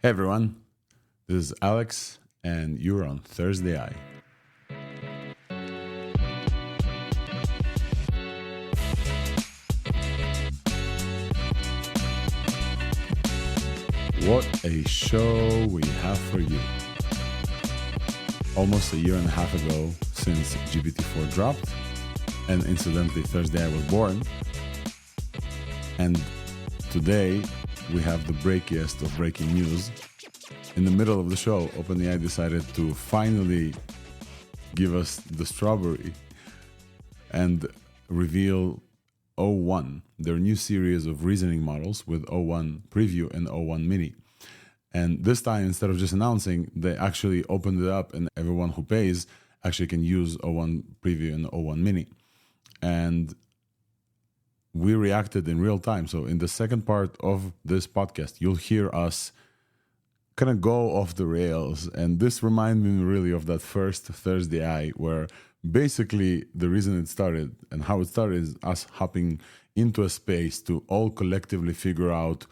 Hey everyone, this is Alex, and you're on ThursdAI. What a show we have for you. Almost a year and a half ago since GPT-4 dropped, and incidentally, ThursdAI was born. And today we have the breakiest of breaking news. In the middle of the show, OpenAI decided to finally give us the strawberry and reveal O1, their new series of reasoning models with O1 Preview and O1 Mini. And this time, instead of just announcing, they actually opened it up, and everyone who pays actually can use O1 Preview and O1 Mini. And we reacted in real time. So in the second part of this podcast, you'll hear us kind of go off the rails. And this reminded me really of that first ThursdAI, where basically the reason it started and how it started is us hopping into a space to all collectively figure out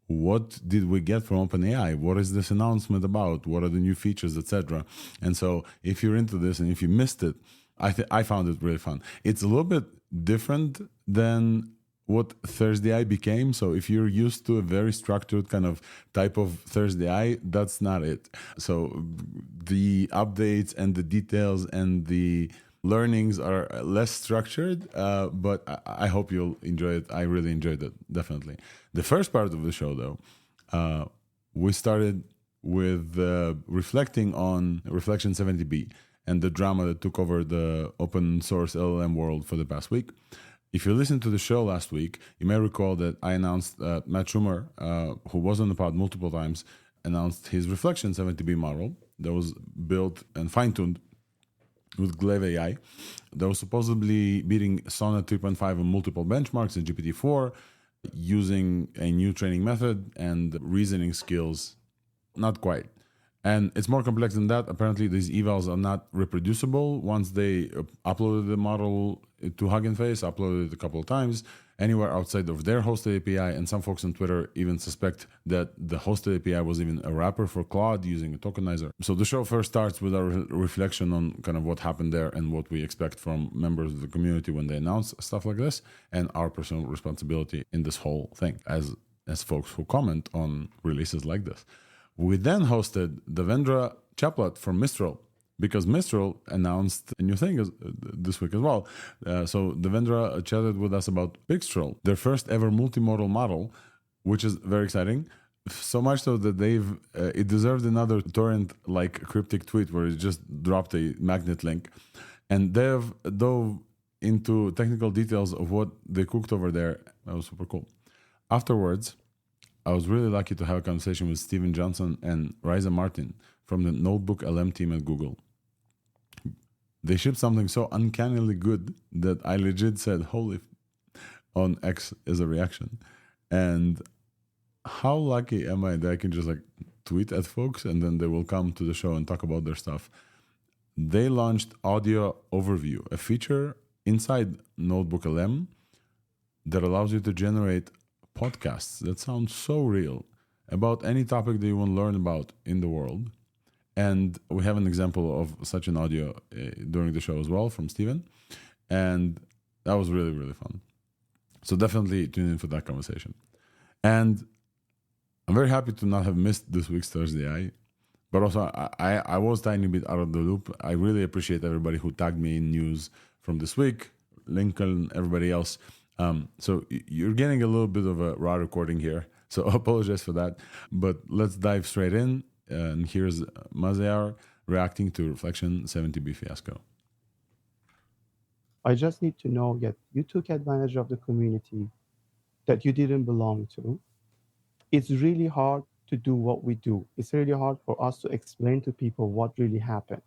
what did we get from OpenAI? What is this announcement about? What are the new features, etc.? And so if you're into this and if you missed it, I found it really fun. It's a little bit different than what ThursdAI became. So if you're used to a very structured kind of type of ThursdAI, that's not it. So the updates and the details and the learnings are less structured, but I hope you'll enjoy it. I really enjoyed it, definitely. The first part of the show, though, we started with reflecting on Reflection 70B and the drama that took over the open source LLM world for the past week. If you listened to the show last week, you may recall that I announced Matt Schumer, who was on the pod multiple times, announced his Reflection 70B model that was built and fine-tuned with Glaive AI that was supposedly beating Sonnet 3.5 on multiple benchmarks in GPT-4 using a new training method and reasoning skills. Not quite. And it's more complex than that. Apparently, these evals are not reproducible. Once they uploaded the model to Hugging Face, uploaded it a couple of times, anywhere outside of their hosted API. And some folks on Twitter even suspect that the hosted API was even a wrapper for Claude using a tokenizer. So the show first starts with our reflection on kind of what happened there and what we expect from members of the community when they announce stuff like this, and our personal responsibility in this whole thing as folks who comment on releases like this. We then hosted Devendra Chaplot from Mistral, because Mistral announced a new thing this week as well. So Devendra chatted with us about Pixtral, their first ever multimodal model, which is very exciting. So much so that it deserved another torrent-like cryptic tweet where it just dropped a magnet link. And Dev dove into technical details of what they cooked over there. That was super cool. Afterwards, I was really lucky to have a conversation with Steven Johnson and Raiza Martin from the NotebookLM team at Google. They shipped something so uncannily good that I legit said, holy, on X as a reaction. And how lucky am I that I can just tweet at folks and then they will come to the show and talk about their stuff. They launched Audio Overview, a feature inside NotebookLM that allows you to generate podcasts that sound so real about any topic that you want to learn about in the world. And we have an example of such an audio during the show as well from Steven. And that was really, really fun. So definitely tune in for that conversation. And I'm very happy to not have missed this week's ThursdAI. But also, I was tiny bit out of the loop. I really appreciate everybody who tagged me in news from this week, Lincoln, everybody else. So you're getting a little bit of a raw recording here, so I apologize for that. But let's dive straight in. And here's Maziar reacting to Reflection 70B fiasco. I just need to know that you took advantage of the community that you didn't belong to. It's really hard to do what we do. It's really hard for us to explain to people what really happened.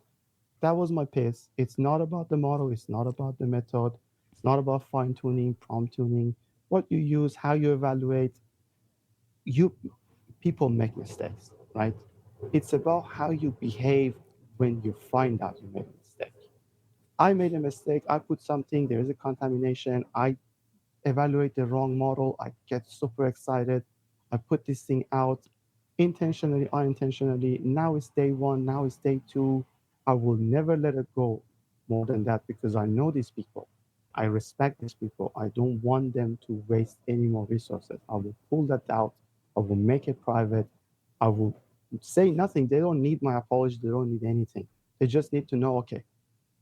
That was my piece. It's not about the model, it's not about the method, it's not about fine tuning, prompt tuning, what you use, how you evaluate. You people make mistakes, right? It's about how you behave when you find out you made a mistake. I made a mistake. I put something, there is a contamination. I evaluate the wrong model. I get super excited. I put this thing out. intentionally, unintentionally. Now it's day one, now it's day two. I will never let it go more than that because I know these people. I respect these people. I don't want them to waste any more resources. I will pull that out. I will make it private. I will say nothing. They don't need my apology. They don't need anything. They just need to know, okay,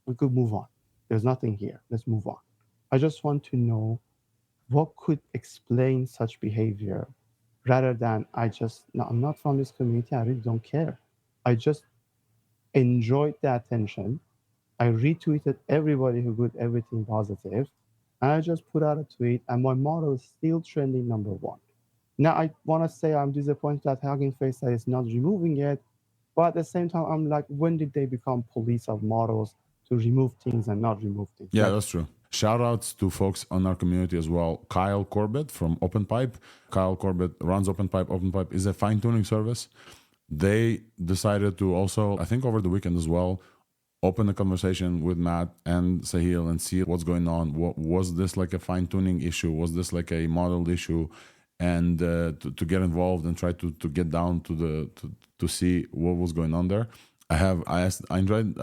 we could move on. There's nothing here. Let's move on. I just want to know what could explain such behavior rather than no, I'm not from this community. I really don't care. I just enjoyed the attention. I retweeted everybody who did everything positive, and I just put out a tweet, and my model is still trending number one. Now, I want to say I'm disappointed that Hugging Face is not removing it, but at the same time, I'm like, when did they become police of models to remove things and not remove things? Yeah, Like, that's true. Shout outs to folks on our community as well. Kyle Corbett from OpenPipe. Kyle Corbett runs OpenPipe. OpenPipe is a fine tuning service. They decided to also, I think over the weekend as well, open a conversation with Matt and Sahil and see what's going on. What was this like a fine tuning issue? Was this like a model issue? And to get involved and try to get down to see what was going on there. I invited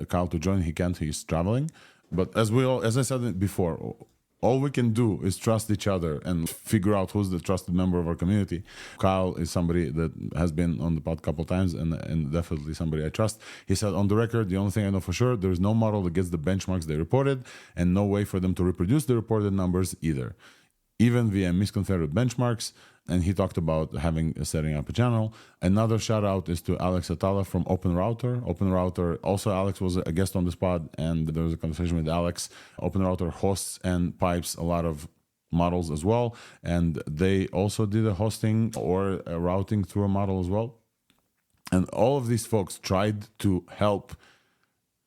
Kyle to join. He can't. He's traveling. But as I said before, all we can do is trust each other and figure out who's the trusted member of our community. Kyle is somebody that has been on the pod a couple of times and definitely somebody I trust. He said, on the record, the only thing I know for sure, there's no model that gets the benchmarks they reported and no way for them to reproduce the reported numbers either, even via misconfigured benchmarks. And he talked about setting up a channel. Another shout out is to Alex Atala from OpenRouter. OpenRouter, also Alex was a guest on this pod, and there was a conversation with Alex. OpenRouter hosts and pipes a lot of models as well, and they also did a hosting or a routing through a model as well. And all of these folks tried to help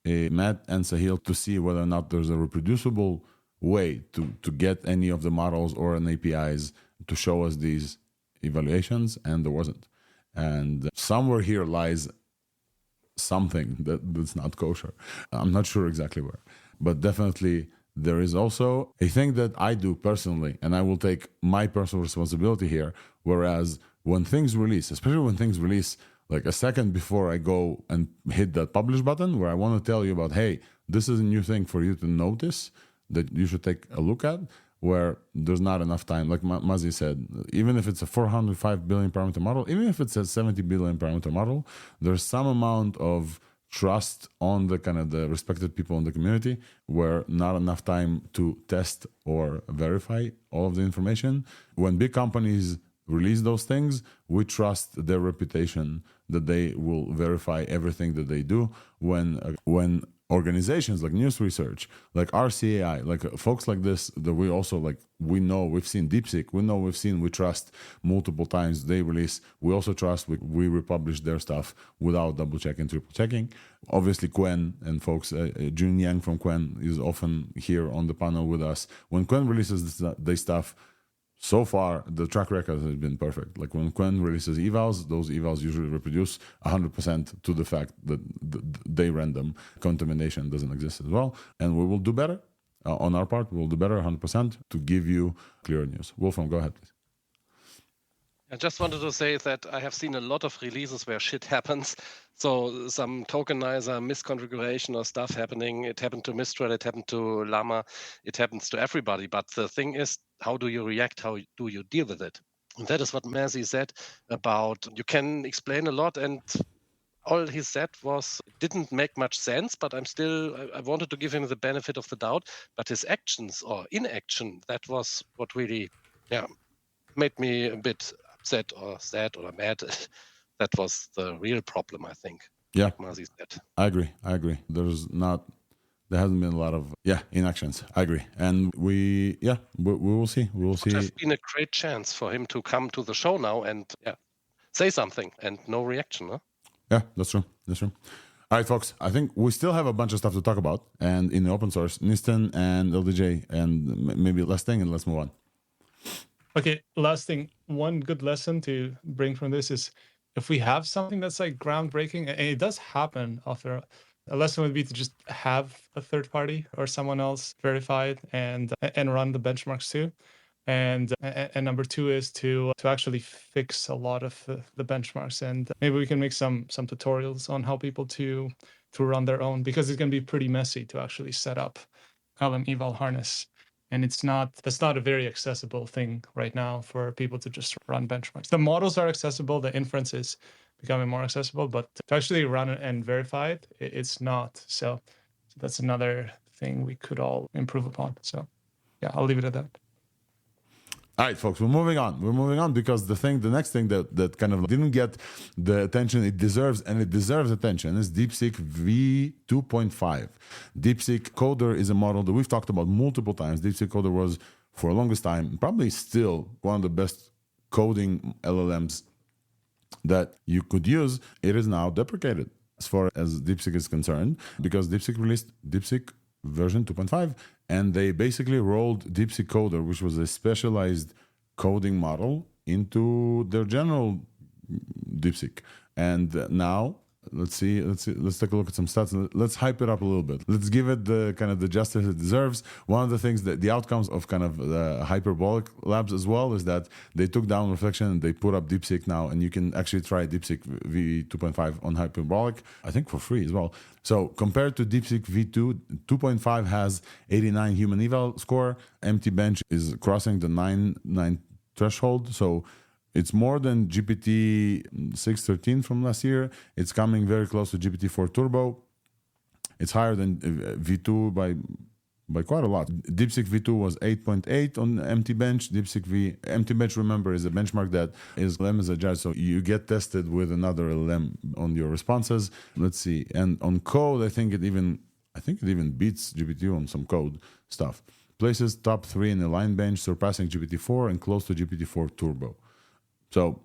Matt and Sahil to see whether or not there's a reproducible way to get any of the models or an APIs to show us these evaluations, and there wasn't. And somewhere here lies something that's not kosher. I'm not sure exactly where, but definitely there is also a thing that I do personally, and I will take my personal responsibility here. Whereas when things release, especially when things release like a second before I go and hit that publish button, where I want to tell you about, hey, this is a new thing for you to notice that you should take a look at, where there's not enough time. Like Mazi said, even if it's a 405 billion parameter model, even if it's a 70 billion parameter model, there's some amount of trust on the kind of the respected people in the community where not enough time to test or verify all of the information. When big companies release those things, we trust their reputation that they will verify everything that they do. When organizations like News Research, like RCAI, like folks like this that we also like, we know, we've seen DeepSeek, we trust multiple times they release. We also trust, we republish their stuff without double checking, triple checking. Obviously, Quen and folks, Jun Yang from Quen is often here on the panel with us. When Quen releases this stuff, so far, the track record has been perfect. Like when Quen releases evals, those evals usually reproduce 100% to the fact that they ran them. Contamination doesn't exist as well. And we will do better on our part. We'll do better 100% to give you clear news. Wolfram, go ahead, please. I just wanted to say that I have seen a lot of releases where shit happens. So some tokenizer misconfiguration or stuff happening. It happened to Mistral, it happened to Llama, it happens to everybody. But the thing is, how do you react? How do you deal with it? And that is what Mazi said about you can explain a lot, and all he said didn't make much sense, but I wanted to give him the benefit of the doubt. But his actions or inaction, that was what really made me a bit upset or sad or mad. That was the real problem, I think. Yeah, like Mazi said. I agree. There hasn't been a lot of inactions. I agree, and we will see. We will see. It would have been a great chance for him to come to the show now and say something, and no reaction. Huh? Yeah, that's true. All right, folks. I think we still have a bunch of stuff to talk about, and in the open source, Nistan and LDJ, and maybe last thing, and let's move on. Okay, last thing. One good lesson to bring from this is if we have something that's like groundbreaking, and it does happen often, a lesson would be to just have a third party or someone else verify it and run the benchmarks too. And number two is to actually fix a lot of the benchmarks. And maybe we can make some tutorials on how people to run their own, because it's going to be pretty messy to actually set up LM eval harness. And that's not a very accessible thing right now for people to just run benchmarks. The models are accessible, the inference is becoming more accessible, but to actually run it and verify it, it's not. So that's another thing we could all improve upon. So yeah, I'll leave it at that. All right, folks, we're moving on. We're moving on because the next thing that kind of didn't get the attention it deserves, and it deserves attention, is DeepSeek v2.5. DeepSeek Coder is a model that we've talked about multiple times. DeepSeek Coder was, for the longest time, probably still one of the best coding LLMs that you could use. It is now deprecated as far as DeepSeek is concerned, because DeepSeek released DeepSeek version 2.5, and they basically rolled DeepSeek Coder, which was a specialized coding model, into their general DeepSeek. And now let's take a look at some stats. Let's hype it up a little bit. Let's give it the kind of the justice it deserves. One of the things that the outcomes of kind of the hyperbolic labs as well is that they took down reflection and they put up DeepSeek now, and you can actually try DeepSeek v2.5 on hyperbolic, I think for free as well. So compared to DeepSeek v2, 2.5 has 89 human eval score. Empty bench is crossing the 9 threshold. So it's more than GPT 6.13 from last year. It's coming very close to GPT-4 Turbo. It's higher than V2 by quite a lot. DeepSeek V2 was 8.8 on empty bench. Empty bench, remember, is a benchmark that is LM as a judge, so you get tested with another LM on your responses. Let's see. And on code, I think it even beats GPT on some code stuff. Places top 3 in the line bench, surpassing GPT-4 and close to GPT-4 Turbo. So,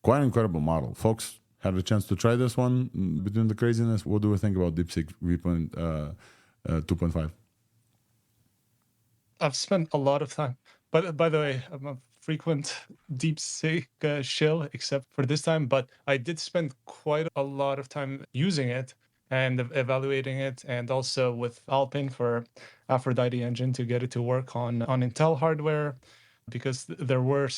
quite an incredible model. Folks, had a chance to try this one between the craziness. What do we think about DeepSeek 2.5? I've spent a lot of time. But by the way, I'm a frequent DeepSeek shill, except for this time. But I did spend quite a lot of time using it and evaluating it, and also with Alpine for Aphrodite engine to get it to work on Intel hardware. Because there are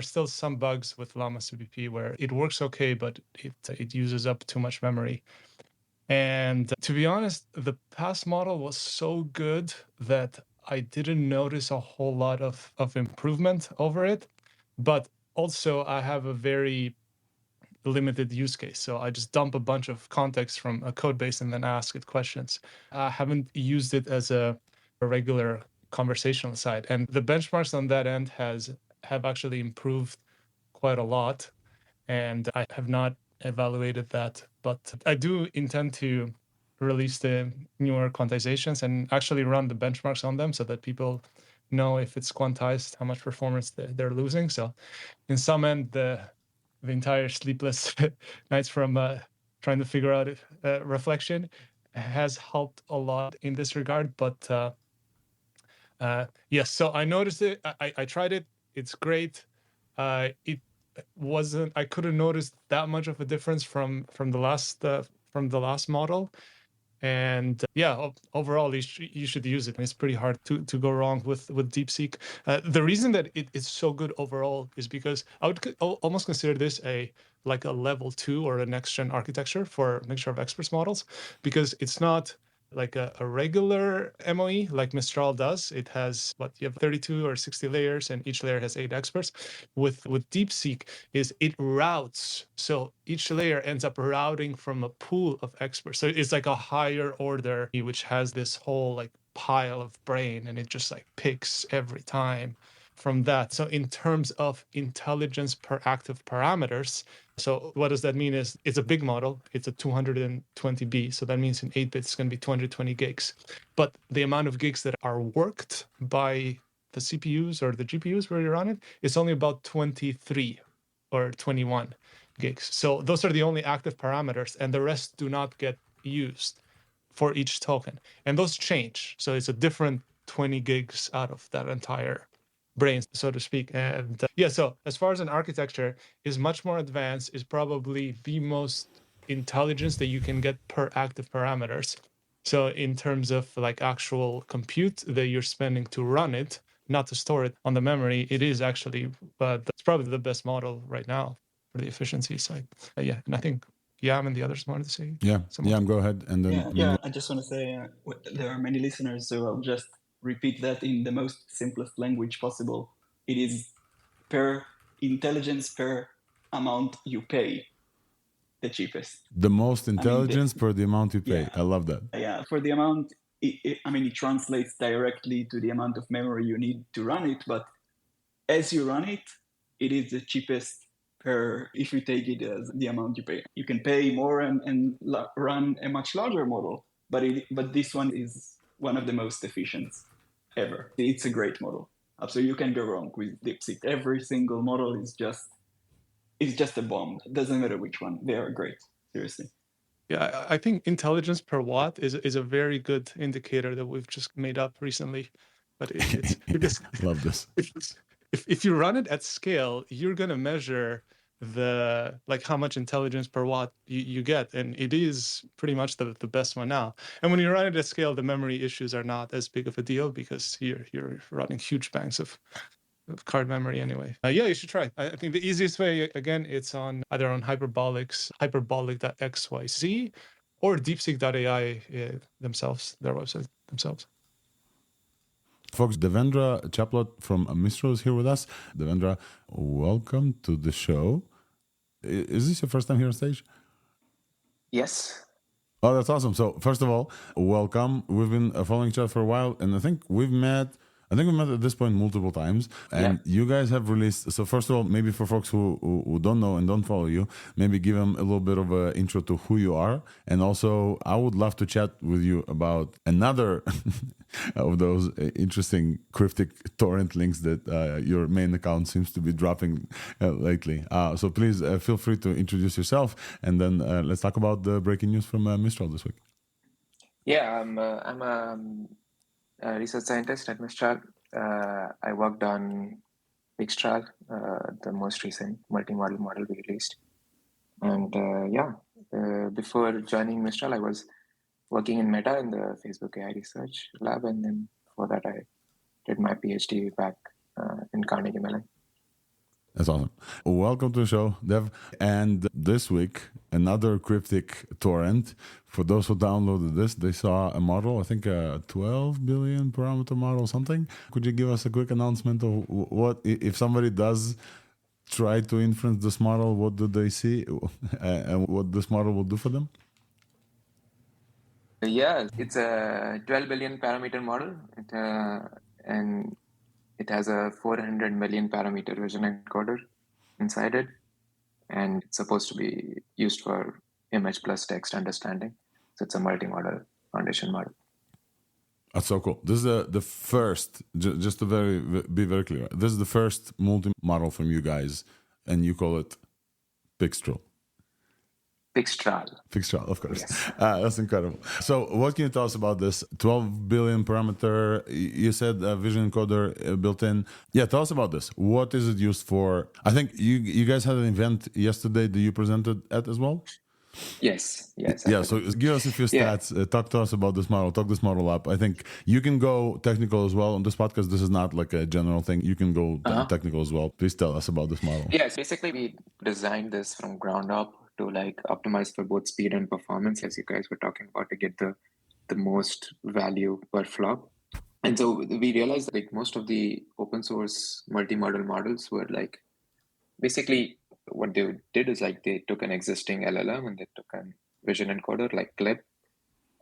still some bugs with Llama CPP where it works okay, but it uses up too much memory. And to be honest, the past model was so good that I didn't notice a whole lot of improvement over it. But also, I have a very limited use case. So I just dump a bunch of context from a code base and then ask it questions. I haven't used it as a regular conversational side, and the benchmarks on that end have actually improved quite a lot, and I have not evaluated that, but I do intend to release the newer quantizations and actually run the benchmarks on them so that people know if it's quantized how much performance they're losing. So in some end, the entire sleepless nights from trying to figure out reflection has helped a lot in this regard. But yes, so I noticed it. I tried it. It's great. It wasn't. I couldn't notice that much of a difference from the last model. And yeah, overall, you should use it. It's pretty hard to go wrong with DeepSeek. The reason that it is so good overall is because I would almost consider this like a level 2 or a next gen architecture for mixture of experts models, because it's not like a regular MOE like Mistral does. It has you have 32 or 60 layers, and each layer has 8 experts. With DeepSeek is it routes, so each layer ends up routing from a pool of experts. So it's like a higher order which has this whole like pile of brain, and it just like picks every time from that. So in terms of intelligence per active parameters, so what does that mean is it's a big model. It's a 220B. So that means in 8 bits, it's going to be 220 gigs. But the amount of gigs that are worked by the CPUs or the GPUs where you run it, it's only about 23 or 21 gigs. So those are the only active parameters, and the rest do not get used for each token. And those change. So it's a different 20 gigs out of that entire brain, so to speak. And yeah, so as far as an architecture is much more advanced, is probably the most intelligence that you can get per active parameters. So in terms of like actual compute that you're spending to run it, not to store it on the memory, it is actually, but it's probably the best model right now for the efficiency side. Yeah, and I think Yam and the others wanted to say. Yeah, go ahead. And then I just want to say there are many listeners, so I'll just repeat that in the most simplest language possible. It is per intelligence per amount you pay, the cheapest. The most intelligence per the amount you pay. Yeah. I love that. Yeah, for the amount, it translates directly to the amount of memory you need to run it, but as you run it, it is the cheapest if you take it as the amount you pay. You can pay more and run a much larger model, but this one is one of the most efficient ever. It's a great model. So you can go wrong with DeepSeek. Every single model is just a bomb. It doesn't matter which one. They are great, seriously. Yeah, I think intelligence per watt is a very good indicator that we've just made up recently. But it's love this. If you run it at scale, you're gonna measure how much intelligence per watt you get, and it is pretty much the best one now. And when you run it at scale, the memory issues are not as big of a deal because you're running huge banks of card memory anyway. Yeah, you should try. I think the easiest way, again, it's either on hyperbolic.xyz or DeepSeek.ai themselves, their website themselves. Folks, Devendra Chaplot from Mistral is here with us. Devendra, welcome to the show. Is this your first time here on stage? Yes. Oh, that's awesome. So first of all, welcome. We've been following each other for a while, and I think we've met at this point multiple times, and you guys have released. So first of all, maybe for folks who don't know and don't follow you, maybe give them a little bit of an intro to who you are. And also, I would love to chat with you about another of those interesting cryptic torrent links that your main account seems to be dropping lately. So please feel free to introduce yourself, and then let's talk about the breaking news from Mistral this week. Yeah, I'm a research scientist at Mistral. I worked on Pixtral, the most recent multi-modal model we released. And before joining Mistral, I was working in Meta in the Facebook AI research lab. And then before that, I did my PhD back in Carnegie Mellon. That's awesome. Welcome to the show, Dev. And this week, another cryptic torrent. For those who downloaded this, they saw a model, I think a 12 billion parameter model, something. Could you give us a quick announcement of what, if somebody does try to inference this model, what do they see and what this model will do for them? Yeah, it's a 12 billion parameter model. And it has a 400 million parameter vision encoder inside it, and it's supposed to be used for image plus text understanding. So it's a multi-modal foundation model. That's so cool. This is the first, just to be very clear, this is the first multi-model from you guys, and you call it Pixtral. Pixtral, of course. Yes. That's incredible. So what can you tell us about this 12 billion parameter? You said vision encoder built in. Yeah, tell us about this. What is it used for? I think you guys had an event yesterday that you presented at as well? Yes. Yeah, so give us a few stats. Talk to us about this model. Talk this model up. I think you can go technical as well on this podcast. This is not like a general thing. You can go technical as well. Please tell us about this model. Yes, basically we designed this from ground up to optimize for both speed and performance, as you guys were talking about, to get the most value per flop. And so we realized that most of the open source multi-modal models were basically what they did is they took an existing LLM and they took a vision encoder like Clip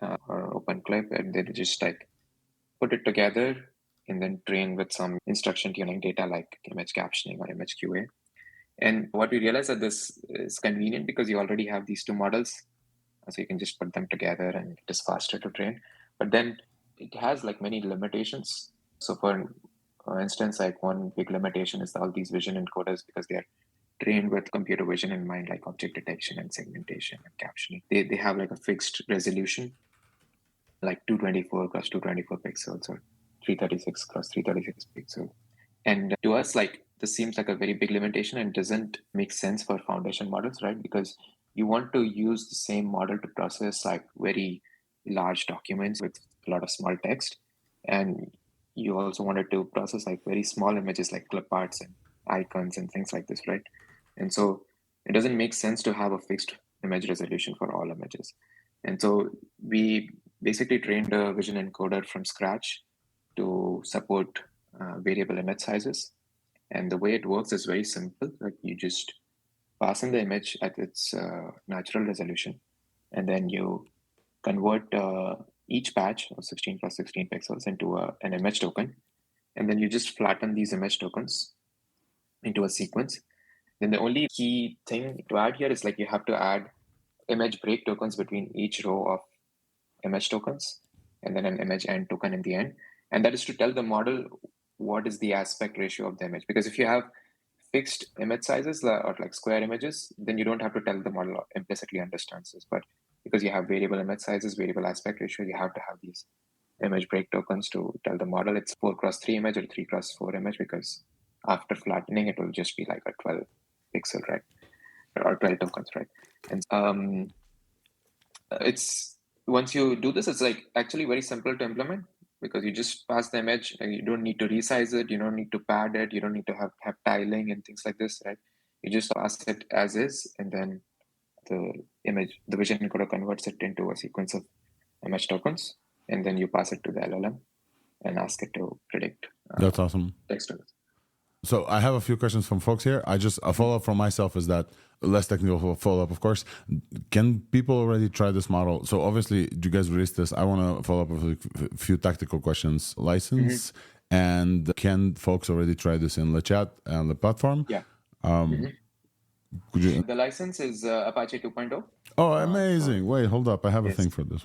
or OpenClip, and they just put it together and then train with some instruction tuning data like image captioning or image QA. And what we realized that this is convenient because you already have these two models, so you can just put them together and it is faster to train. But then it has many limitations. So for instance, one big limitation is all these vision encoders, because they are trained with computer vision in mind, like object detection and segmentation and captioning. They have a fixed resolution, like 224 × 224 pixels or 336 × 336 pixels. And to us, this seems like a very big limitation and doesn't make sense for foundation models, right? Because you want to use the same model to process very large documents with a lot of small text. And you also wanted to process like very small images like clip arts and icons and things like this, right? And so it doesn't make sense to have a fixed image resolution for all images. And so we basically trained a vision encoder from scratch to support variable image sizes. And the way it works is very simple. Like you just pass in the image at its natural resolution, and then you convert each patch of 16 × 16 pixels into an image token. And then you just flatten these image tokens into a sequence. Then the only key thing to add here is like you have to add image break tokens between each row of image tokens, and then an image end token in the end. And that is to tell the model what is the aspect ratio of the image. Because if you have fixed image sizes or like square images, then you don't have to tell the model implicitly understands this. But because you have variable image sizes, variable aspect ratio, you have to have these image break tokens to tell the model it's 4 × 3 image or 3 × 4 image, because after flattening, it will just be like a 12 pixel, right? Or 12 tokens, right? And it's once you do this, it's like actually very simple to implement, because you just pass the image and you don't need to resize it, you don't need to pad it, you don't need to have tiling and things like this, right? You just pass it as is, and then the vision encoder converts it into a sequence of image tokens, and then you pass it to the LLM and ask it to predict That's awesome. text tokens. So I have a few questions from folks here. A follow-up from myself is that, less technical follow-up, of course. Can people already try this model? So obviously, you guys released this. I want to follow up with a few tactical questions. License, and can folks already try this in the chat and the platform? Yeah. Could you? The license is Apache 2.0. Oh, amazing. Wait, hold up. I have a thing for this.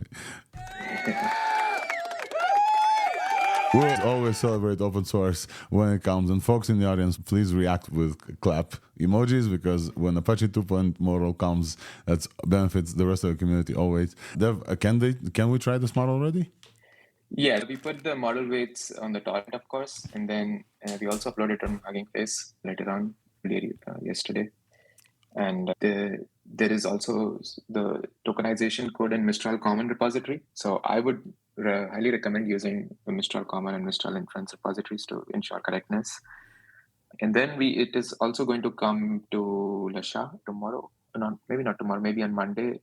We'll always celebrate open source when it comes. And folks in the audience, please react with clap emojis, because when Apache 2.0 model comes, that benefits the rest of the community always. Dev, can we try this model already? Yeah, we put the model weights on the torrent, of course, and then we also uploaded it on Hugging Face later on, yesterday. And there is also the tokenization code in Mistral Common repository. So I would highly recommend using the Mistral Common and Mistral Inference repositories to ensure correctness. And then it is also going to come to Lasha tomorrow. Maybe not tomorrow, maybe on Monday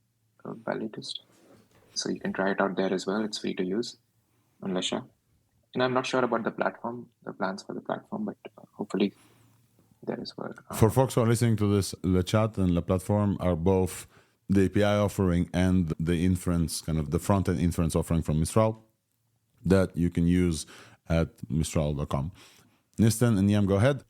by latest. So you can try it out there as well. It's free to use on Lasha. And I'm not sure about the plans for the platform, but hopefully there is well. For folks who are listening to this, the chat and the platform are both the API offering and the inference, kind of the front-end inference offering from Mistral that you can use at Mistral.com. Nistan and Niam, go ahead.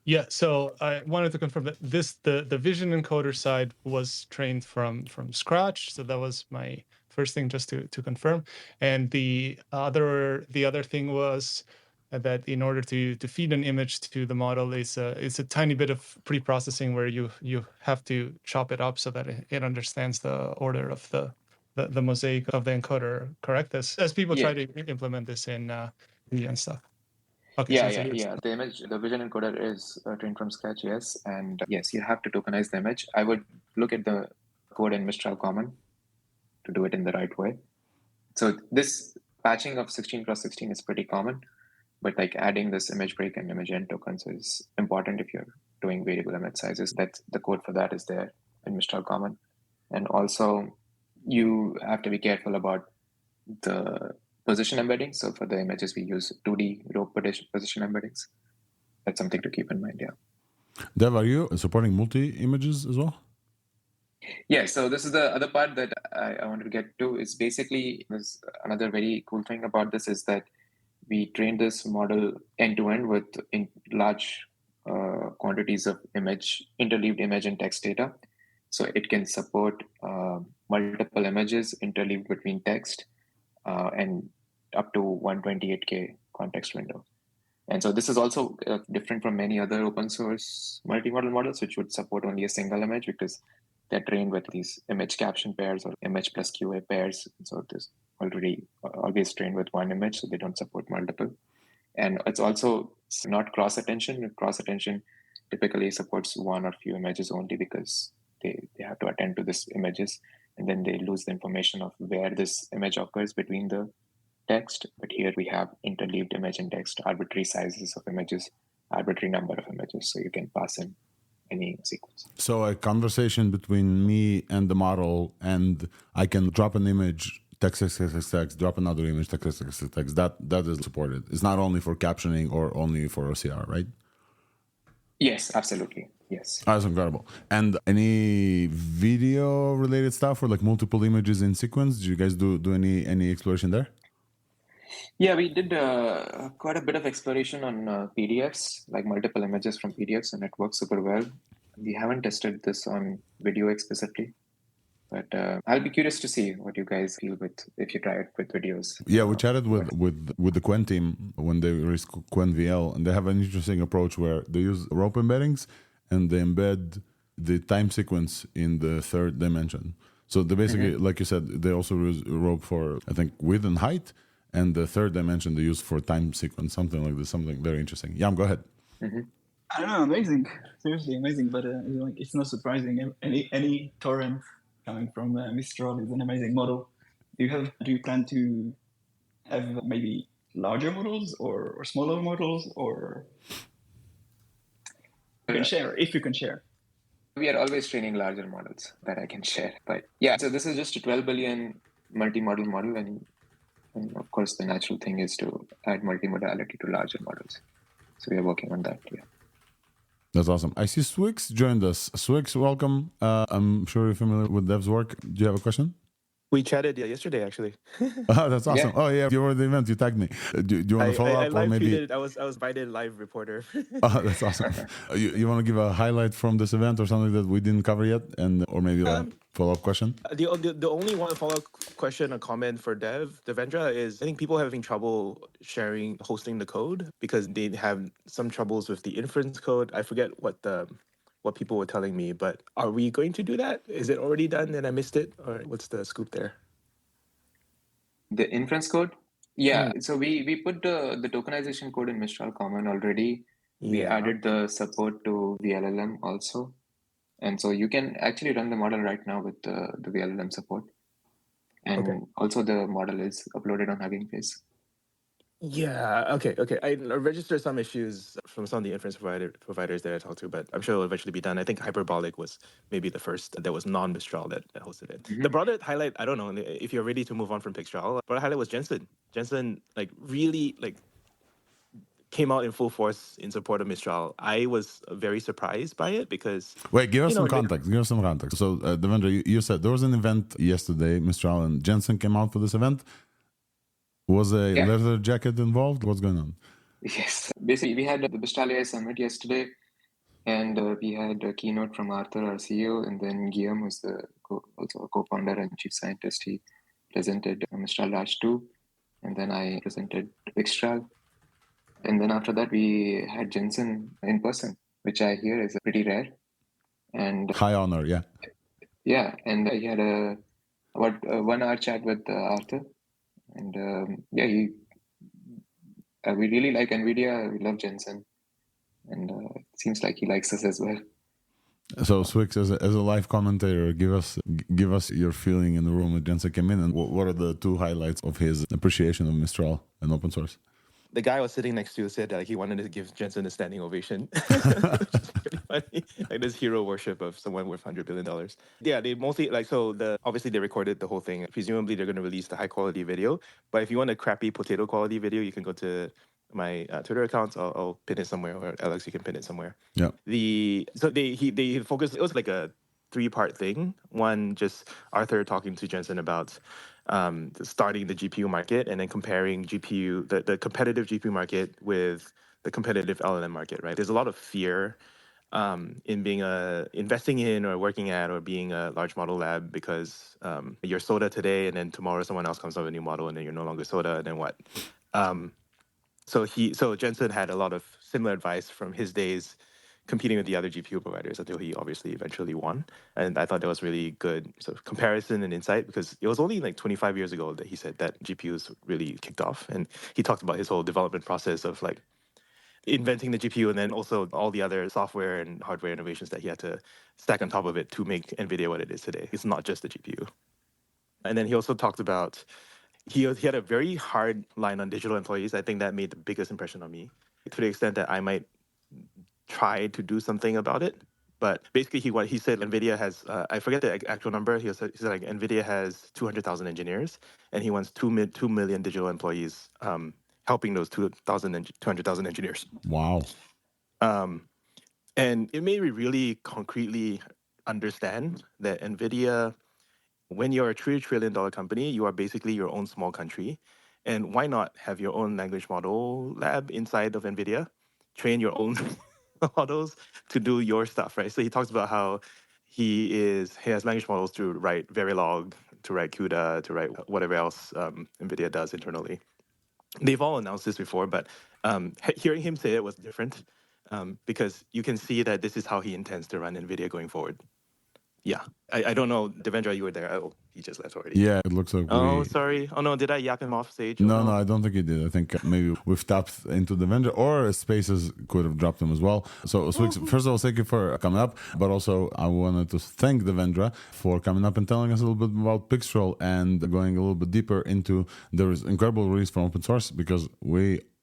Yeah, so I wanted to confirm that the vision encoder side was trained from scratch. So that was my first thing, just to confirm. And the other thing was that in order to feed an image to the model, it's a tiny bit of pre-processing where you have to chop it up so that it understands the order of the mosaic of the encoder. Correct? As people try to implement this in and stuff. Okay, yeah. The vision encoder is trained from scratch, yes. And yes, you have to tokenize the image. I would look at the code in Mistral Common to do it in the right way. So this patching of 16 × 16 is pretty common, but like adding this image break and image end tokens is important if you're doing variable image sizes. That's the code for that is there in Mistral Common. And also you have to be careful about the position embedding. So for the images, we use 2D row position embeddings. That's something to keep in mind, yeah. Dev, are you supporting multi-images as well? Yeah, so this is the other part that I wanted to get to. Is basically, there's another very cool thing about this is that we trained this model end-to-end with large quantities of interleaved image and text data. So it can support multiple images interleaved between text and up to 128K context window. And so this is also different from many other open source multimodal models, which would support only a single image because they're trained with these image caption pairs or image plus QA pairs. So this already always trained with one image, so they don't support multiple. And it's also not cross attention. Cross attention typically supports one or few images only because they have to attend to these images, and then they lose the information of where this image occurs between the text, but here we have interleaved image and text, arbitrary sizes of images, arbitrary number of images, so you can pass in any sequence. So a conversation between me and the model, and I can drop an image, text, drop another image, text. That is supported. It's not only for captioning or only for OCR, right? Yes, absolutely. Yes. That's incredible. And any video related stuff or like multiple images in sequence? Do you guys do any exploration there? Yeah, we did quite a bit of exploration on PDFs, like multiple images from PDFs, and it works super well. We haven't tested this on video explicitly, but I'll be curious to see what you guys feel with if you try it with videos. Yeah, we chatted with the Quen team when they released Quen VL, and they have an interesting approach where they use rope embeddings and they embed the time sequence in the third dimension. So they basically, like you said, they also use rope for, I think, width and height, and the third dimension they use for time sequence, something like this, something very interesting. Yam, go ahead. I don't know, amazing, seriously amazing. But it's not surprising. Any torrent coming from Mistral is an amazing model. Do you plan to have maybe larger models or smaller models, or you can share if you can share? We are always training larger models that I can share. But yeah, so this is just a 12 billion multi-model model, and of course the natural thing is to add multimodality to larger models. So we are working on that. Yeah. That's awesome. I see Swix joined us. Swix, welcome. I'm sure you're familiar with Dev's work. Do you have a question? We chatted yesterday, actually. Oh, that's awesome. Yeah. Oh, yeah. You were at the event. You tagged me. Do you want to follow I up? live Or maybe... tweeted. I was invited live reporter. Oh, that's awesome. You want to give a highlight from this event or something that we didn't cover yet? Or maybe a follow-up question? The only one follow-up question or comment for Devendra is, I think people are having trouble hosting the code because they have some troubles with the inference code. I forget what people were telling me, but are we going to do that? Is it already done and I missed it? Or what's the scoop there? The inference code? Yeah. So we put the tokenization code in Mistral Common already. We added the support to VLLM also. And so you can actually run the model right now with the VLLM support. And also the model is uploaded on Hugging Face. Yeah, okay. I registered some issues from some of the inference providers that I talked to, but I'm sure it'll eventually be done. I think Hyperbolic was maybe the first that was non-Mistral that hosted it. The broader highlight, I don't know if you're ready to move on from Pixtral, broader highlight was Jensen. Jensen really came out in full force in support of Mistral. I was very surprised by it because... Wait, give us some context. So, Devendra, you said there was an event yesterday, Mistral and Jensen came out for this event. Was a leather jacket involved? What's going on? Yes. Basically, we had the ThursdAI summit yesterday, and we had a keynote from Arthur, our CEO, and then Guillaume, who's also a co-founder and chief scientist. He presented Mistral Dash 2, and then I presented Pixtral. And then after that, we had Jensen in person, which I hear is pretty rare. And high honor, yeah. Yeah, and he had about 1 hour chat with Arthur. And we really like NVIDIA. We love Jensen. And it seems like he likes us as well. So Swix, as a live commentator, give us your feeling in the room when Jensen came in, and what are the 2 highlights of his appreciation of Mistral and open source? The guy I was sitting next to said that he wanted to give Jensen a standing ovation. Which is pretty funny. Like this hero worship of someone worth $100 billion. Yeah, they mostly obviously they recorded the whole thing. Presumably they're going to release the high quality video. But if you want a crappy potato quality video, you can go to my Twitter accounts. I'll pin it somewhere, or Alex, you can pin it somewhere. Yeah. They focused. It was like a 3-part thing. One, just Arthur talking to Jensen about starting the GPU market, and then comparing the competitive GPU market with the competitive LLM market, right? There's a lot of fear in being investing in or working at or being a large model lab because you're Soda today, and then tomorrow someone else comes up with a new model, and then you're no longer Soda, and then what? So Jensen had a lot of similar advice from his days competing with the other GPU providers until he obviously eventually won. And I thought that was really good sort of comparison and insight, because it was only like 25 years ago that he said that GPUs really kicked off. And he talked about his whole development process of like inventing the GPU and then also all the other software and hardware innovations that he had to stack on top of it to make NVIDIA what it is today. It's not just the GPU. And then he also talked about he had a very hard line on digital employees. I think that made the biggest impression on me, to the extent that I might try to do something about it. But basically, he said NVIDIA has, I forget the actual number. He said like NVIDIA has 200,000 engineers, and he wants 2 million digital employees helping those 200,000 engineers. Wow. And it made me really concretely understand that NVIDIA, when you're a $3 trillion company, you are basically your own small country. And why not have your own language model lab inside of NVIDIA? Train your own models to do your stuff, right? So he talks about how he has language models to write Verilog, to write CUDA, to write whatever else NVIDIA does internally. They've all announced this before, but hearing him say it was different because you can see that this is how he intends to run NVIDIA going forward. Yeah. I don't know, Devendra, you were there. Oh, he just left already. Yeah, it looks like Oh, sorry. Oh, no, did I yap him off stage? No, I don't think he did. I think maybe we've tapped into Devendra, or Spaces could have dropped him as well. So, Swix, first of all, thank you for coming up, but also I wanted to thank Devendra for coming up and telling us a little bit about Pixtral and going a little bit deeper into the incredible release from open source, because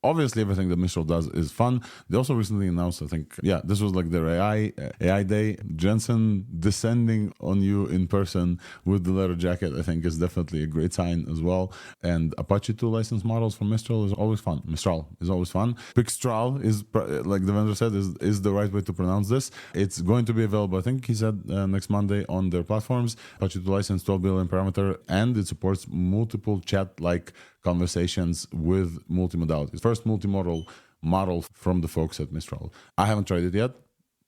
obviously, everything that Mistral does is fun. They also recently announced, I think, this was like their AI day. Jensen descending on you in person with the leather jacket, I think, is definitely a great sign as well. And Apache 2 license models from Mistral is always fun. Mistral is always fun. Pixtral is, like the vendor said, is the right way to pronounce this. It's going to be available, I think he said, next Monday on their platforms. Apache 2 license, 12 billion parameter, and it supports multiple chat-like conversations with multimodalities. First multimodal model from the folks at Mistral. I haven't tried it yet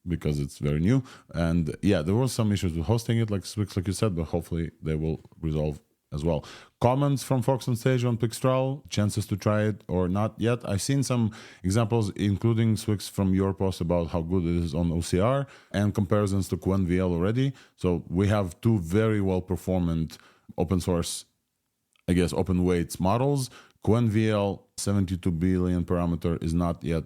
because it's very new. And there were some issues with hosting it, like Swix, like you said, but hopefully they will resolve as well. Comments from folks on stage on Pixtral, chances to try it or not yet. I've seen some examples, including Swix from your post about how good it is on OCR and comparisons to QuenVL already. So we have two very well-performant open source, I guess, open weights models. QuenVL 72 billion parameter is not yet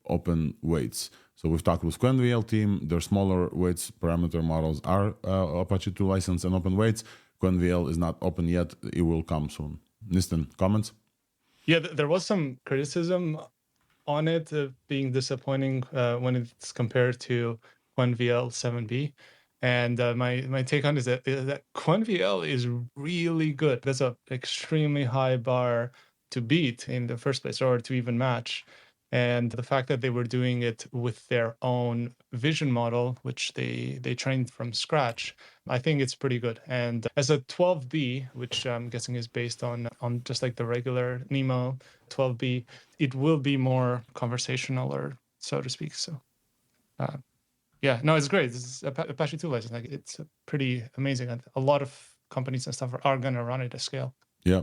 open weights. So we've talked with QuenVL team. Their smaller weights parameter models are Apache 2 license and open weights. QuenVL is not open yet. It will come soon. Nistan, comments? Yeah, there was some criticism on it being disappointing when it's compared to QuenVL 7B. And my take on it is that QuenVL is really good. That's an extremely high bar to beat in the first place, or to even match. And the fact that they were doing it with their own vision model, which they trained from scratch, I think it's pretty good. And as a 12B, which I'm guessing is based on just like the regular NeMo 12B, it will be more conversational, or so to speak. So. Yeah, no, it's great. This is Apache 2 license. Like, it's pretty amazing. And a lot of companies and stuff are going to run it at scale. Yeah.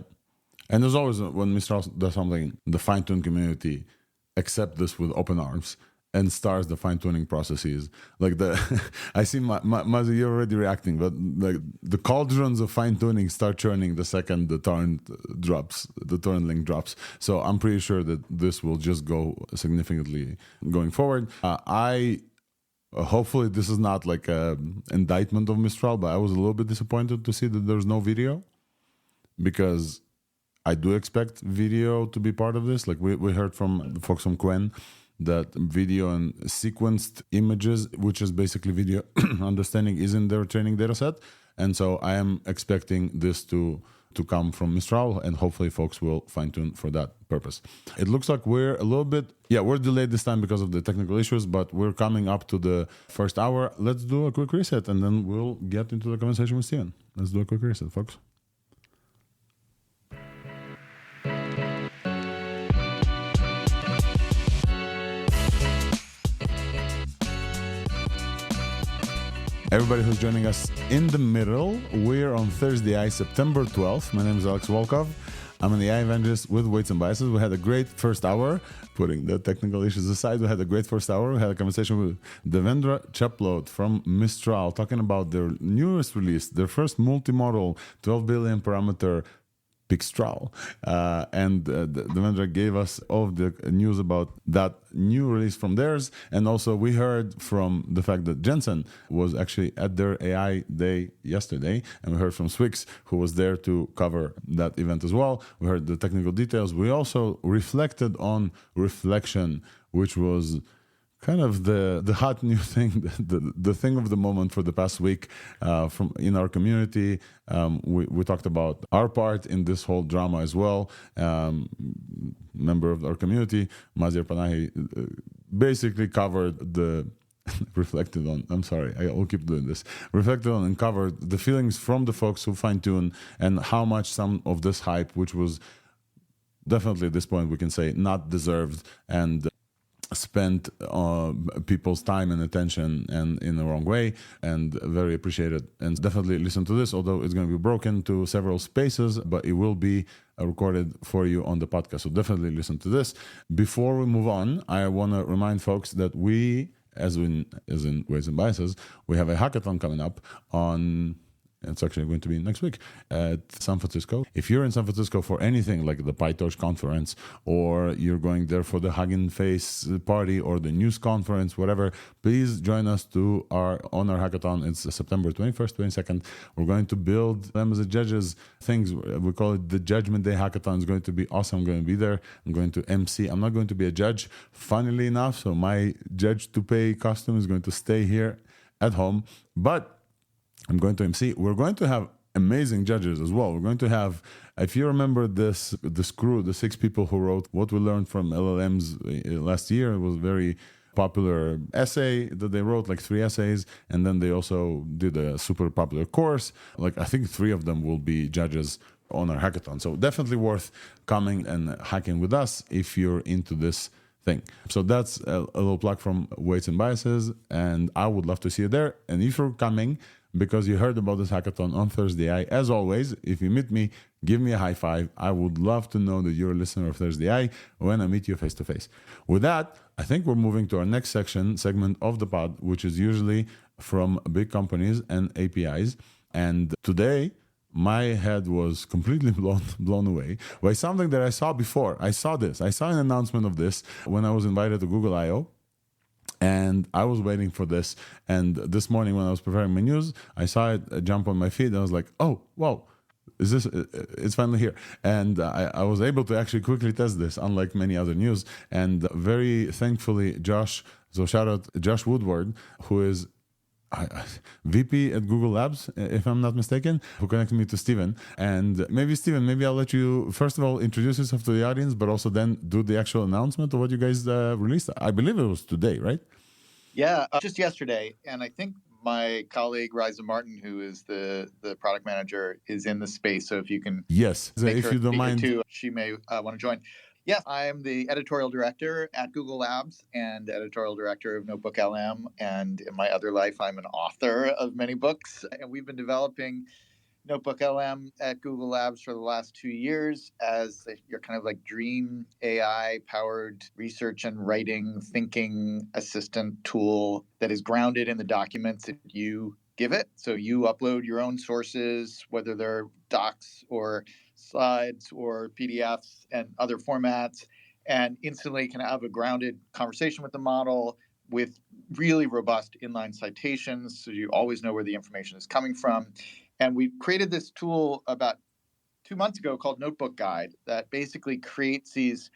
And there's always, when Mistral does something, the fine-tune community accept this with open arms and starts the fine-tuning processes. Like I see Mazi, you're already reacting, but like the cauldrons of fine-tuning start churning the second the torrent link drops. So I'm pretty sure that this will just go significantly going forward. Hopefully this is not like an indictment of Mistral, but I was a little bit disappointed to see that there's no video, because I do expect video to be part of this. Like we heard from the folks from Quen that video and sequenced images, which is basically video understanding, is in their training data set. And so I am expecting this to come from Mistral, and hopefully folks will fine-tune for that purpose. It looks like we're a little bit, we're delayed this time because of the technical issues, but we're coming up to the first hour. Let's do a quick reset, and then we'll get into the conversation with Steven. Let's do a quick reset, folks. Everybody who's joining us in the middle, we're on ThursdAI, September 12th. My name is Alex Volkov. I'm an AI evangelist with Weights and Biases. We had a great first hour, putting the technical issues aside. We had a great first hour. We had a conversation with Devendra Chaplot from Mistral, talking about their newest release, their first multimodal 12 billion parameter Pixtral. And Devendra gave us all of the news about that new release from theirs. And also we heard from the fact that Jensen was actually at their AI day yesterday. And we heard from Swix, who was there to cover that event as well. We heard the technical details. We also reflected on reflection, which was kind of the hot new thing, the thing of the moment for the past week from in our community. We talked about our part in this whole drama as well. Member of our community, Mazir Panahi, basically covered the reflected on, I'm sorry, I'll keep doing this, reflected on and covered the feelings from the folks who fine-tune and how much some of this hype, which was definitely at this point we can say not deserved and spent people's time and attention and in the wrong way, and very appreciated. And definitely listen to this, although it's going to be broken to several spaces, but it will be recorded for you on the podcast. So definitely listen to this. Before we move on, I want to remind folks that we, as in Ways and Biases, we have a hackathon coming up on... It's actually going to be next week at San Francisco. If you're in San Francisco for anything like the PyTorch conference, or you're going there for the Hugging Face party or the news conference, whatever, please join us on our hackathon. It's September 21st, 22nd. We're going to build them as a judges things. We call it the Judgment Day Hackathon. It's going to be awesome. I'm going to be there. I'm going to MC. I'm not going to be a judge, funnily enough. So my judge to pay costume is going to stay here at home. But I'm going to MC. We're going to have amazing judges as well. We're going to have, if you remember this crew, the 6 people who wrote What We Learned from LLMs last year, it was a very popular essay that they wrote, like 3 essays. And then they also did a super popular course. Like I think 3 of them will be judges on our hackathon. So definitely worth coming and hacking with us if you're into this thing. So that's a little plug from Weights and Biases. And I would love to see you there. And if you're coming because you heard about this hackathon on ThursdAI, as always, if you meet me, give me a high five. I would love to know that you're a listener of ThursdAI when I meet you face to face. With that, I think we're moving to our next segment of the pod, which is usually from big companies and APIs. And today, my head was completely blown away by something that I saw before. I saw an announcement of this when I was invited to Google I.O., and I was waiting for this. And this morning when I was preparing my news, I saw it jump on my feed. And I was like, oh, wow, it's finally here. And I was able to actually quickly test this, unlike many other news. And very thankfully, so shout out Josh Woodward, who is VP at Google Labs, if I'm not mistaken, who connected me to Steven. And maybe, Steven, I'll let you, first of all, introduce yourself to the audience, but also then do the actual announcement of what you guys released. I believe it was today, right? Yeah, just yesterday. And I think my colleague, Raiza Martin, who is the product manager, is in the space. So if you can... Yes, so if you don't mind... Too, she may want to join. Yes, I am the editorial director at Google Labs and editorial director of NotebookLM. And in my other life, I'm an author of many books. And we've been developing NotebookLM at Google Labs for the last 2 years as your kind of like dream AI-powered research and writing thinking assistant tool that is grounded in the documents that you give it. So you upload your own sources, whether they're docs or slides or PDFs and other formats, and instantly can have a grounded conversation with the model with really robust inline citations, so you always know where the information is coming from. And we created this tool about 2 months ago called Notebook Guide that basically creates these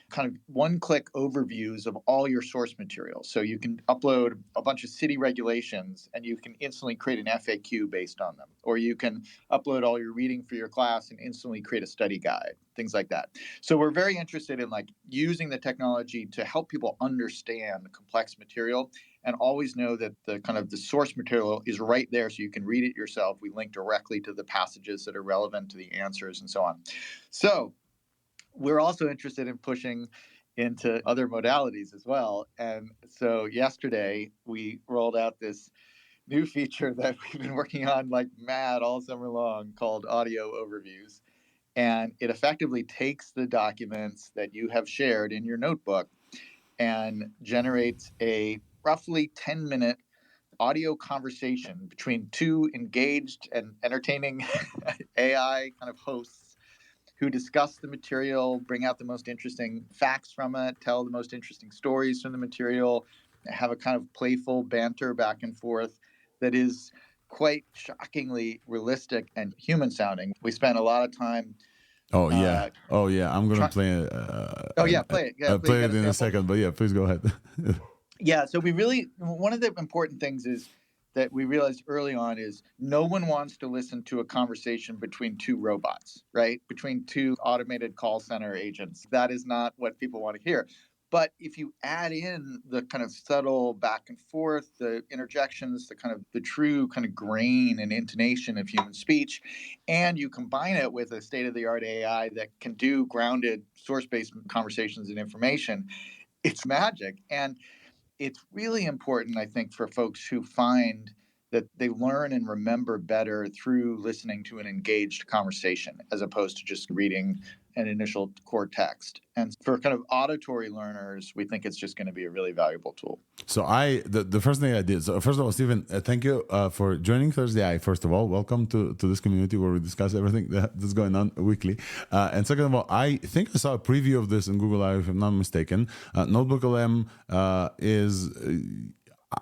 kind of one-click overviews of all your source material. So you can upload a bunch of city regulations and you can instantly create an FAQ based on them. Or you can upload all your reading for your class and instantly create a study guide, things like that. So we're very interested in like using the technology to help people understand complex material and always know that the kind of the source material is right there so you can read it yourself. We link directly to the passages that are relevant to the answers and so on. So we're also interested in pushing into other modalities as well. And so yesterday we rolled out this new feature that we've been working on like mad all summer long called audio overviews. And it effectively takes the documents that you have shared in your notebook and generates a roughly 10-minute audio conversation between 2 engaged and entertaining AI kind of hosts who discuss the material, bring out the most interesting facts from it, tell the most interesting stories from the material, have a kind of playful banter back and forth that is quite shockingly realistic and human sounding. We spent a lot of time. I'm gonna play. Play it. Yeah, play it in a second. But yeah, please go ahead. Yeah, so one of the important things is that we realized early on is no one wants to listen to a conversation between two robots, right? Between two automated call center agents. That is not what people want to hear. But if you add in the kind of subtle back and forth, the interjections, the true kind of grain and intonation of human speech, and you combine it with a state-of-the-art AI that can do grounded source-based conversations and information, it's magic. And it's really important, I think, for folks who find that they learn and remember better through listening to an engaged conversation as opposed to just reading an initial core text. And for kind of auditory learners, we think it's just going to be a really valuable tool. So the first thing I did, so first of all, Stephen, thank you for joining ThursdAI. First of all, welcome to this community where we discuss everything that's going on weekly. And second of all, I think I saw a preview of this in Google I/O, if I'm not mistaken. NotebookLM is...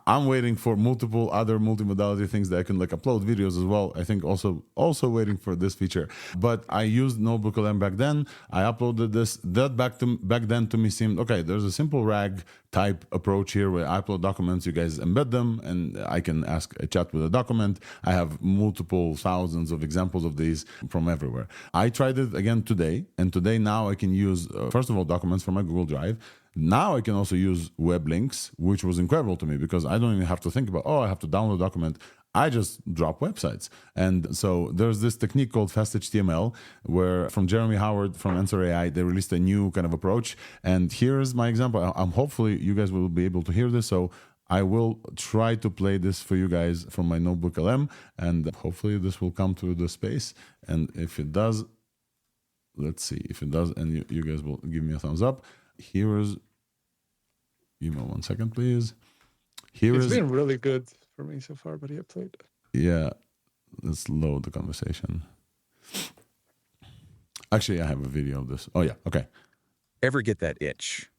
I'm waiting for multiple other multimodality things that I can upload videos as well. I think also waiting for this feature. But I used NotebookLM back then. I uploaded this. That back then to me seemed okay. There's a simple RAG type approach here where I upload documents, you guys embed them, and I can ask a chat with a document. I have multiple thousands of examples of these from everywhere. I tried it again today, and today now I can use first of all documents from my Google Drive. Now I can also use web links, which was incredible to me because I don't even have to think about, I have to download a document. I just drop websites. And so there's this technique called fast HTML where from Jeremy Howard from AnswerAI, they released a new kind of approach. And here's my example. I'm hopefully you guys will be able to hear this. So I will try to play this for you guys from my NotebookLM, and hopefully this will come to the space. And if it does, let's see if it does, and you guys will give me a thumbs up. Give me 1 second, please. It's been really good for me so far, but yeah, played. Yeah, let's load the conversation. Actually, I have a video of this. Oh, yeah, okay. Ever get that itch?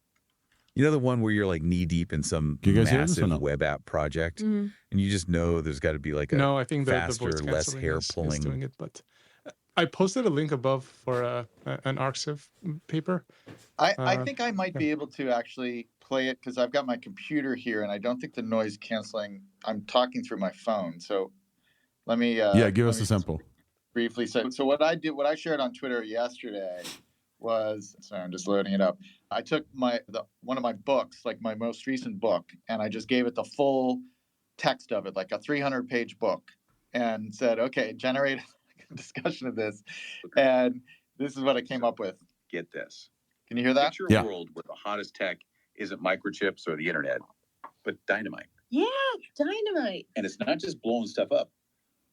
You know the one where you're knee deep in some massive web app project, and you just know there's got to be a I think faster, the less hair pulling. is doing it, but I posted a link above for an ArcSiv paper. I think I might be able to actually play it because I've got my computer here, and I don't think the noise canceling. I'm talking through my phone, so let me. Give us a sample. Briefly, so what I shared on Twitter yesterday was. Sorry, I'm just loading it up. I took one of my books, my most recent book, and I just gave it the full text of it, a 300-page book, and said, "Okay, generate a discussion of this," and this is what I came up with. Get this. Can you hear that? Picture a world where the hottest tech isn't microchips or the internet, but dynamite. Yeah, dynamite. And it's not just blowing stuff up.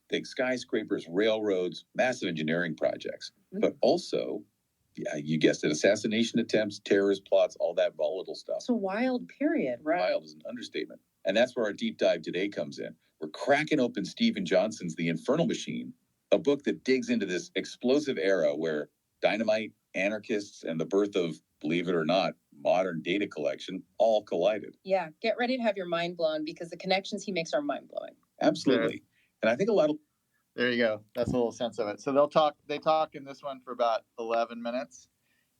Big skyscrapers, railroads, massive engineering projects, but also, you guessed it, assassination attempts, terrorist plots, all that volatile stuff. It's a wild period, right? Wild is an understatement. And that's where our deep dive today comes in. We're cracking open Stephen Johnson's The Infernal Machine, a book that digs into this explosive era where dynamite, anarchists, and the birth of, believe it or not, modern data collection all collided. Yeah, get ready to have your mind blown because the connections he makes are mind-blowing. Absolutely. Yeah. And I think a lot of... There you go. That's a little sense of it. So they talk in this one for about 11 minutes.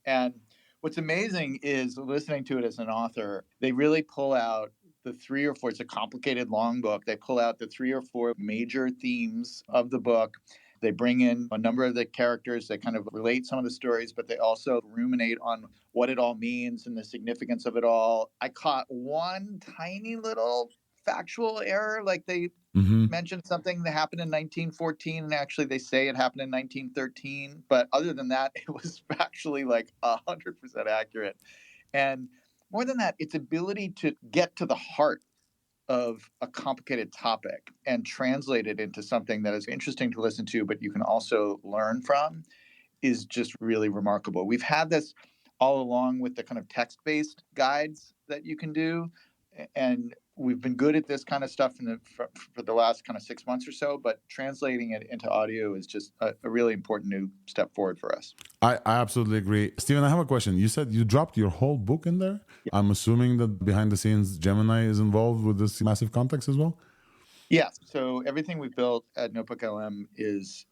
And what's amazing is listening to it as an author, they really pull out the 3 or 4, it's a complicated long book. They pull out the 3 or 4 major themes of the book. They bring in a number of the characters. They kind of relate some of the stories, but they also ruminate on what it all means and the significance of it all. I caught one tiny little factual error. They mentioned something that happened in 1914, and actually they say it happened in 1913. But other than that, it was factually 100% accurate. And more than that, its ability to get to the heart of a complicated topic and translate it into something that is interesting to listen to, but you can also learn from, is just really remarkable. We've had this all along with the kind of text-based guides that you can do. And we've been good at this kind of stuff for the last kind of 6 months or so, but translating it into audio is just a really important new step forward for us. I absolutely agree. Steven, I have a question. You said you dropped your whole book in there? Yeah. I'm assuming that behind the scenes, Gemini is involved with this massive context as well? Yes. So everything we've built at NotebookLM is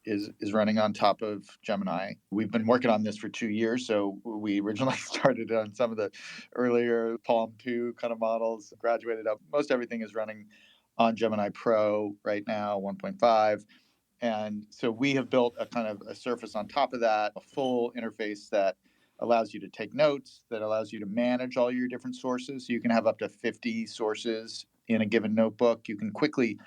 running on top of Gemini. We've been working on this for 2 years. So we originally started on some of the earlier Palm 2 kind of models, graduated up. Most everything is running on Gemini Pro right now, 1.5. And so we have built a kind of a surface on top of that, a full interface that allows you to take notes, that allows you to manage all your different sources. So you can have up to 50 sources in a given notebook. You can quickly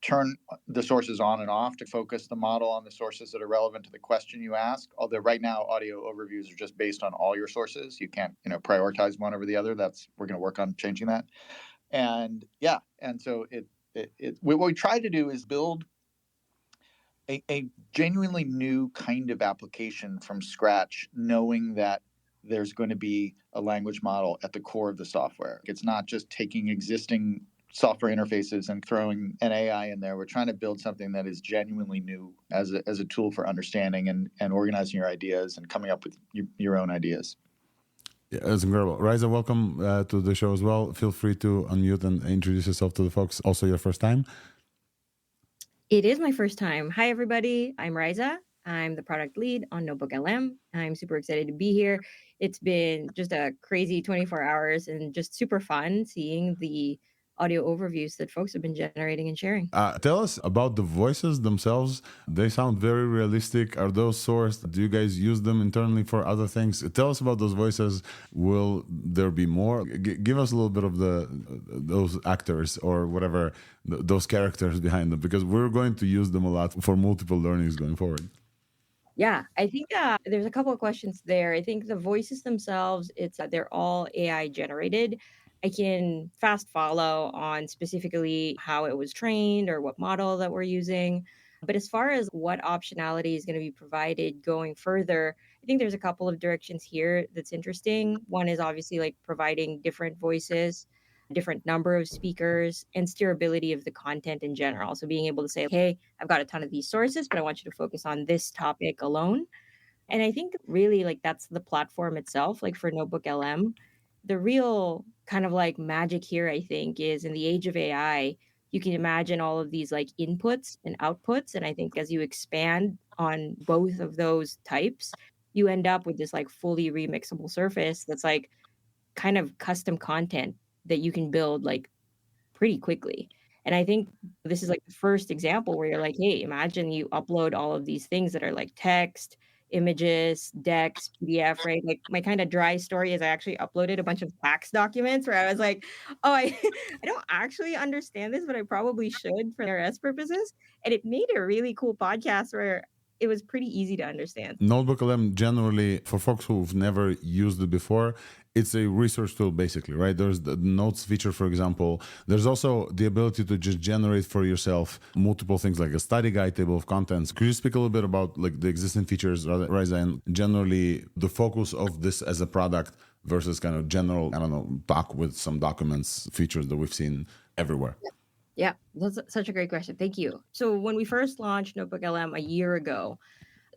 turn the sources on and off to focus the model on the sources that are relevant to the question you ask. Although right now, audio overviews are just based on all your sources. You can't, prioritize one over the other. We're going to work on changing that. And yeah, and so what we try to do is build a genuinely new kind of application from scratch, knowing that there's going to be a language model at the core of the software. It's not just taking existing software interfaces and throwing an AI in there. We're trying to build something that is genuinely new as a tool for understanding and organizing your ideas and coming up with your own ideas. Yeah, that's incredible. Raiza, welcome to the show as well. Feel free to unmute and introduce yourself to the folks. Also your first time. It is my first time. Hi, everybody. I'm Raiza. I'm the product lead on NotebookLM. I'm super excited to be here. It's been just a crazy 24 hours and just super fun seeing the audio overviews that folks have been generating and sharing. Tell us about the voices themselves. They sound very realistic. Are those sourced? Do you guys use them internally for other things? Tell us about those voices. Will there be more? Give us a little bit of those actors or whatever, those characters behind them, because we're going to use them a lot for multiple learnings going forward. Yeah, I think there's a couple of questions there. I think the voices themselves, they're all AI generated. I can fast follow on specifically how it was trained or what model that we're using. But as far as what optionality is going to be provided going further, I think there's a couple of directions here that's interesting. One is obviously like providing different voices, different number of speakers, and steerability of the content in general. So being able to say, hey, I've got a ton of these sources, but I want you to focus on this topic alone. And I think really like that's the platform itself, like for NotebookLM. The real kind of like magic here, I think, is in the age of AI, you can imagine all of these like inputs and outputs. And I think as you expand on both of those types, you end up with this like fully remixable surface that's like kind of custom content that you can build like pretty quickly. And I think this is like the first example where you're like, hey, imagine you upload all of these things that are like text, images, decks, PDF, right? Like my kind of dry story is I actually uploaded a bunch of tax documents where I was like, oh, I don't actually understand this, but I probably should for IRS purposes. And it made a really cool podcast where it was pretty easy to understand. NotebookLM generally, for folks who've never used it before, it's a research tool basically, right? There's the notes feature, for example. There's also the ability to just generate for yourself multiple things like a study guide, table of contents. Could you speak a little bit about like the existing features, Raiza, and generally the focus of this as a product versus kind of general, doc with some documents features that we've seen everywhere? Yeah, that's such a great question. Thank you. So when we first launched NotebookLM a year ago,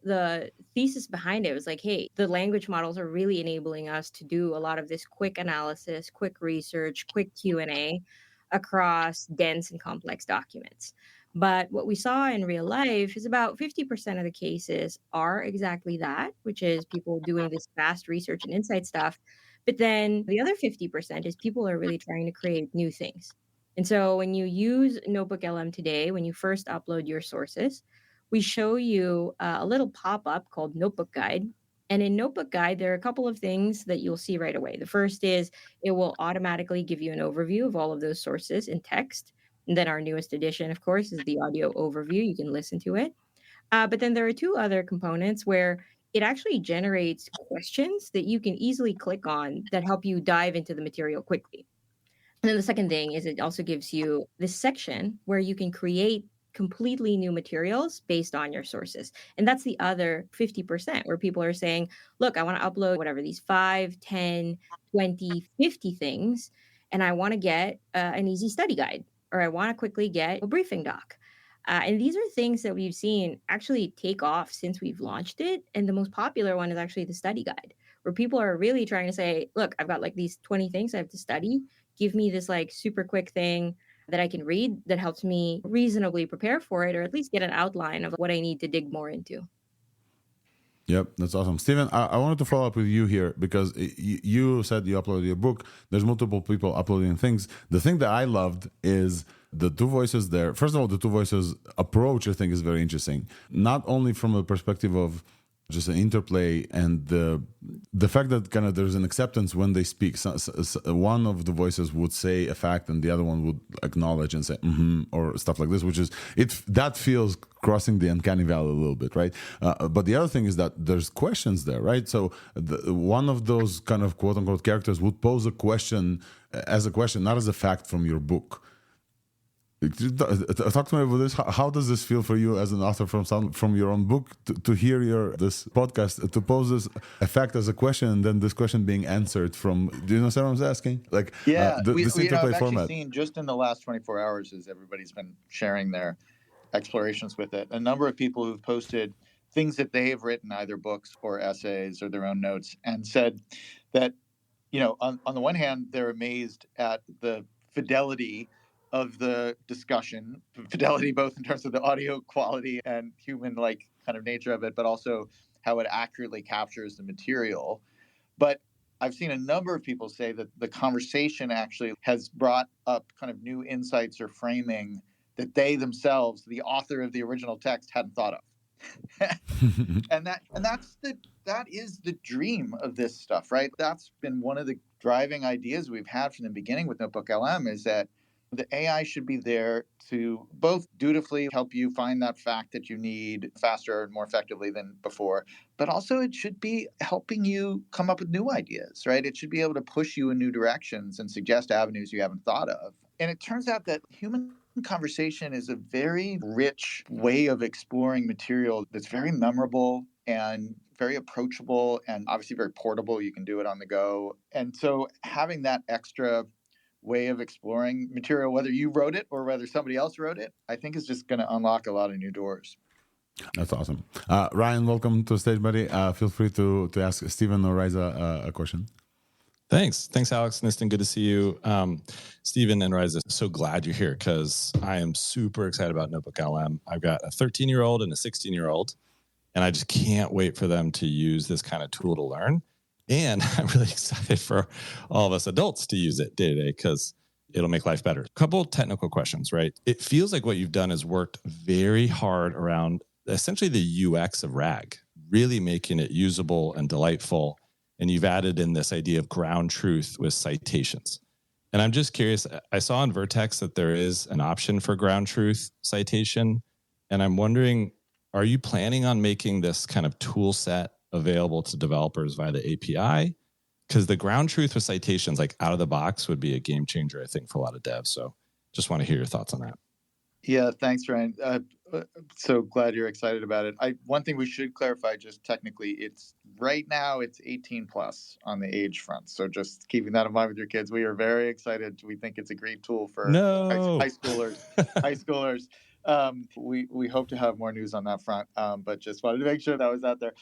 the thesis behind it was like, hey, the language models are really enabling us to do a lot of this quick analysis, quick research, quick Q&A across dense and complex documents. But what we saw in real life is about 50% of the cases are exactly that, which is people doing this fast research and insight stuff. But then the other 50% is people are really trying to create new things. And so when you use NotebookLM today, when you first upload your sources, we show you a little pop-up called Notebook Guide. And in Notebook Guide, there are a couple of things that you'll see right away. The first is it will automatically give you an overview of all of those sources in text. And then our newest edition, of course, is the audio overview. You can listen to it. But then there are two other components where it actually generates questions that you can easily click on that help you dive into the material quickly. And then the second thing is it also gives you this section where you can create completely new materials based on your sources. And that's the other 50% where people are saying, look, I want to upload whatever, these 5, 10, 20, 50 things. and I want to get an easy study guide, or I want to quickly get a briefing doc. And these are things that we've seen actually take off since we've launched it. And the most popular one is actually the study guide, where people are really trying to say, look, I've got like these 20 things I have to study. Give me this like super quick thing that I can read that helps me reasonably prepare for it, or at least get an outline of what I need to dig more into. Yep, that's awesome. Steven, I wanted to follow up with you here because you said you uploaded your book. There's multiple people uploading things. The thing that I loved is the two voices there. First of all, the two voices approach, I think, is very interesting. Not only from a perspective of just an interplay and the fact that kind of there's an acceptance when they speak. So one of the voices would say a fact and the other one would acknowledge and say or stuff like this, which is that feels crossing the uncanny valley a little bit, right? But the other thing is that there's questions there, right? So one of those kind of quote unquote characters would pose a question as a question, not as a fact from your book. Talk to me about this. How does this feel for you as an author from your own book to hear this podcast, to pose this fact as a question and then this question being answered from, do you know what I'm asking? Like, this interplay format. I've actually seen just in the last 24 hours as everybody's been sharing their explorations with it, a number of people who've posted things that they have written, either books or essays or their own notes, and said that, on the one hand, they're amazed at the fidelity of the discussion, fidelity both in terms of the audio quality and human-like kind of nature of it, but also how it accurately captures the material. But I've seen a number of people say that the conversation actually has brought up kind of new insights or framing that they themselves, the author of the original text, hadn't thought of. and that is the dream of this stuff, right? That's been one of the driving ideas we've had from the beginning with NotebookLM, is that the AI should be there to both dutifully help you find that fact that you need faster and more effectively than before, but also it should be helping you come up with new ideas, right? It should be able to push you in new directions and suggest avenues you haven't thought of. And it turns out that human conversation is a very rich way of exploring material that's very memorable and very approachable and obviously very portable. You can do it on the go. And so having that extra way of exploring material, whether you wrote it or whether somebody else wrote it, I think is just going to unlock a lot of new doors. That's awesome. Ryan, welcome to the stage, buddy. Feel free to ask Steven or Raiza a question. Thanks, Alex. Niston, good to see you. Steven and Raiza, so glad you're here because I am super excited about NotebookLM. I've got a 13-year-old and a 16-year-old, and I just can't wait for them to use this kind of tool to learn. And I'm really excited for all of us adults to use it day to day because it'll make life better. A couple technical questions, right? It feels like what you've done is worked very hard around essentially the UX of RAG, really making it usable and delightful. And you've added in this idea of ground truth with citations. And I'm just curious, I saw on Vertex that there is an option for ground truth citation. And I'm wondering, are you planning on making this kind of tool set available to developers via the API? Because the ground truth with citations, like out of the box, would be a game changer, I think, for a lot of devs. So just want to hear your thoughts on that. Yeah, thanks, Ryan. So glad you're excited about it. One thing we should clarify just technically, it's right now it's 18 plus on the age front. So just keeping that in mind with your kids. We are very excited. We think it's a great tool for high schoolers. We hope to have more news on that front, but just wanted to make sure that was out there.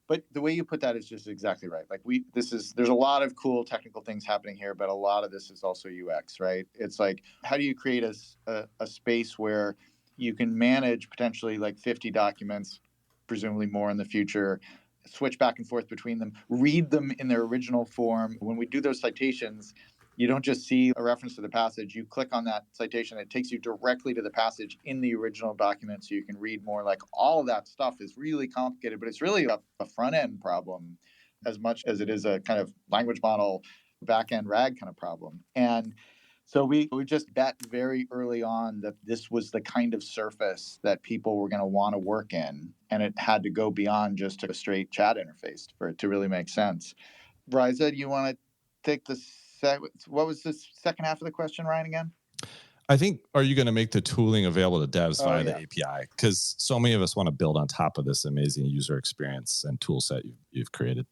But the way you put that is just exactly right. Like there's a lot of cool technical things happening here, but a lot of this is also UX, right? It's like, how do you create a space where you can manage potentially like 50 documents, presumably more in the future, switch back and forth between them, read them in their original form. When we do those citations, you don't just see a reference to the passage. You click on that citation. It takes you directly to the passage in the original document so you can read more. Like all of that stuff is really complicated, but it's really a front-end problem as much as it is a kind of language model, back-end RAG kind of problem. And so we just bet very early on that this was the kind of surface that people were going to want to work in. And it had to go beyond just a straight chat interface for it to really make sense. Raiza, do you want to take this? What was the second half of the question, Ryan, again? I think, are you going to make the tooling available to devs via the API? Because so many of us want to build on top of this amazing user experience and tool set you've created.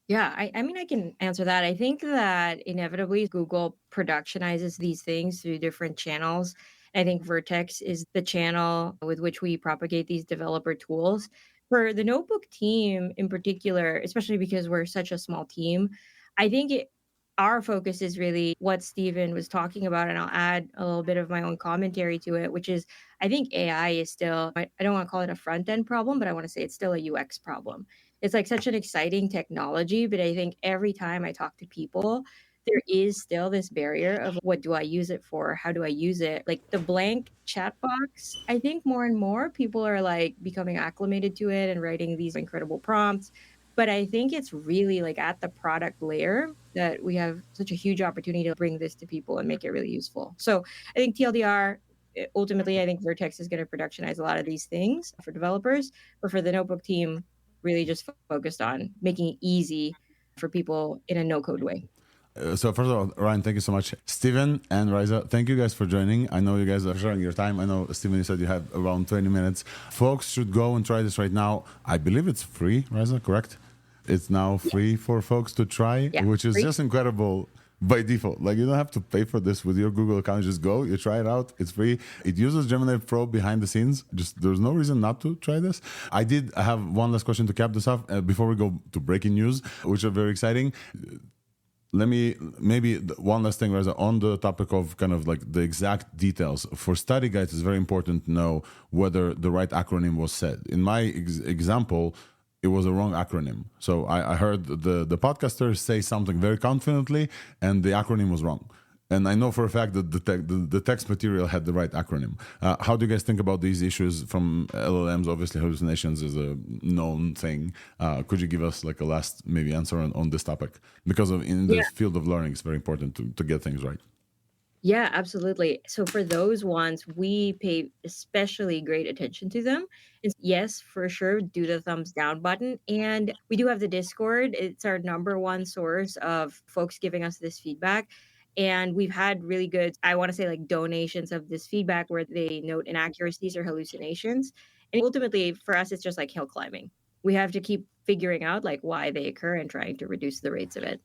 Yeah, I mean, I can answer that. I think that inevitably Google productionizes these things through different channels. I think Vertex is the channel with which we propagate these developer tools. For the notebook team in particular, especially because we're such a small team, I think our focus is really what Stephen was talking about. And I'll add a little bit of my own commentary to it, which is I think AI is still, I don't want to call it a front end problem, but I want to say it's still a UX problem. It's like such an exciting technology, but I think every time I talk to people, there is still this barrier of what do I use it for? How do I use it? Like the blank chat box, I think more and more people are like becoming acclimated to it and writing these incredible prompts. But I think it's really like at the product layer that we have such a huge opportunity to bring this to people and make it really useful. So I think TLDR, ultimately, I think Vertex is going to productionize a lot of these things for developers, but for the notebook team, really just focused on making it easy for people in a no-code way. So first of all, Ryan, thank you so much. Steven and Raiza, thank you guys for joining. I know you guys are sharing your time. I know, Steven, you said you have around 20 minutes. Folks should go and try this right now. I believe it's free, Raiza, correct? It's now free for folks to try, which is free. Just incredible by default. Like, you don't have to pay for this with your Google account. You just go, you try it out. It's free. It uses Gemini Pro behind the scenes. Just there's no reason not to try this. I have one last question to cap this off before we go to breaking news, which are very exciting. Let me, maybe one last thing, Raiza, on the topic of kind of like the exact details. For study guides, it's very important to know whether the right acronym was said. In my example, it was a wrong acronym. So I heard the podcaster say something very confidently, and the acronym was wrong. And I know for a fact that the text material had the right acronym. How do you guys think about these issues from LLMs? Obviously, hallucinations is a known thing. Could you give us like a last maybe answer on this topic? Because in the field of learning, it's very important to get things right. Yeah, absolutely. So for those ones, we pay especially great attention to them. And yes, for sure, do the thumbs down button. And we do have the Discord. It's our number one source of folks giving us this feedback. And we've had really good, I want to say like donations of this feedback where they note inaccuracies or hallucinations. And ultimately for us, it's just like hill climbing. We have to keep figuring out like why they occur and trying to reduce the rates of it.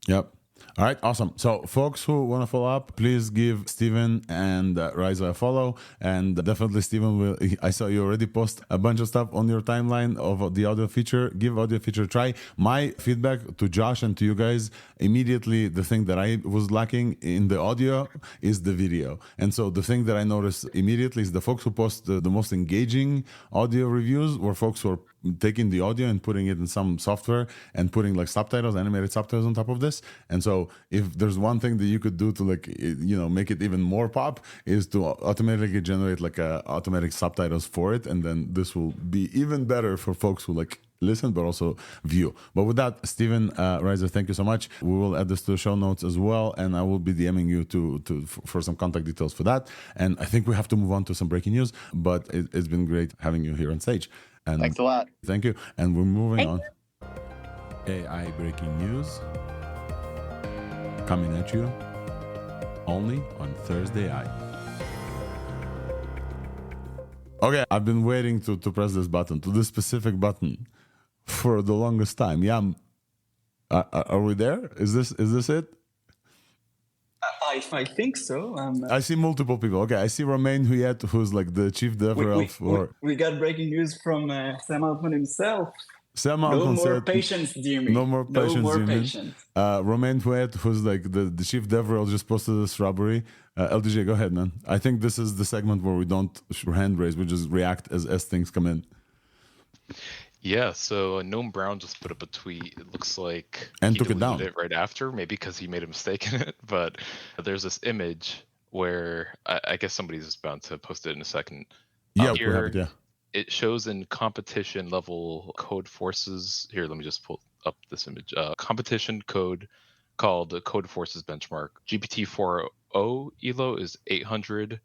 Yep. All right, awesome. So folks who want to follow up, please give Steven and Raiza a follow. And definitely Steven I saw you already post a bunch of stuff on your timeline of the audio feature. Give audio feature a try. My feedback to Josh and to you guys, immediately the thing that I was lacking in the audio is the video. And so the thing that I noticed immediately is the folks who post the most engaging audio reviews were folks who are taking the audio and putting it in some software and putting like subtitles, animated subtitles on top of this. And so if there's one thing that you could do to like, make it even more pop is to automatically generate like automatic subtitles for it. And then this will be even better for folks who like listen, but also view. But with that, Steven, Raiza, thank you so much. We will add this to the show notes as well. And I will be DMing you for some contact details for that. And I think we have to move on to some breaking news, but it's been great having you here on stage. And thanks a lot. Thank you. And we're moving on. AI breaking news coming at you only on ThursdAI. Okay, I've been waiting to press this specific button for the longest time. Yeah, are we there? Is this it? I think so. I see multiple people. Okay, I see Romain Huyet, who's like the chief developer. We got breaking news from Sam Altman himself. Sam Altman no more patience, dear me. No more patience, no more dear patience. Romain Huyet, who's like the chief developer, just posted a strawberry. LDJ, go ahead, man. I think this is the segment where we don't hand raise, we just react as things come in. Yeah, so Noam Brown just put up a tweet. It looks like and he took it down right after, maybe because he made a mistake in it. But there's this image where I guess somebody's bound to post it in a second. Yeah, here, it shows in competition level code forces. Here, let me just pull up this image. Competition code called the Code Forces benchmark. GPT-4o ELO is 800.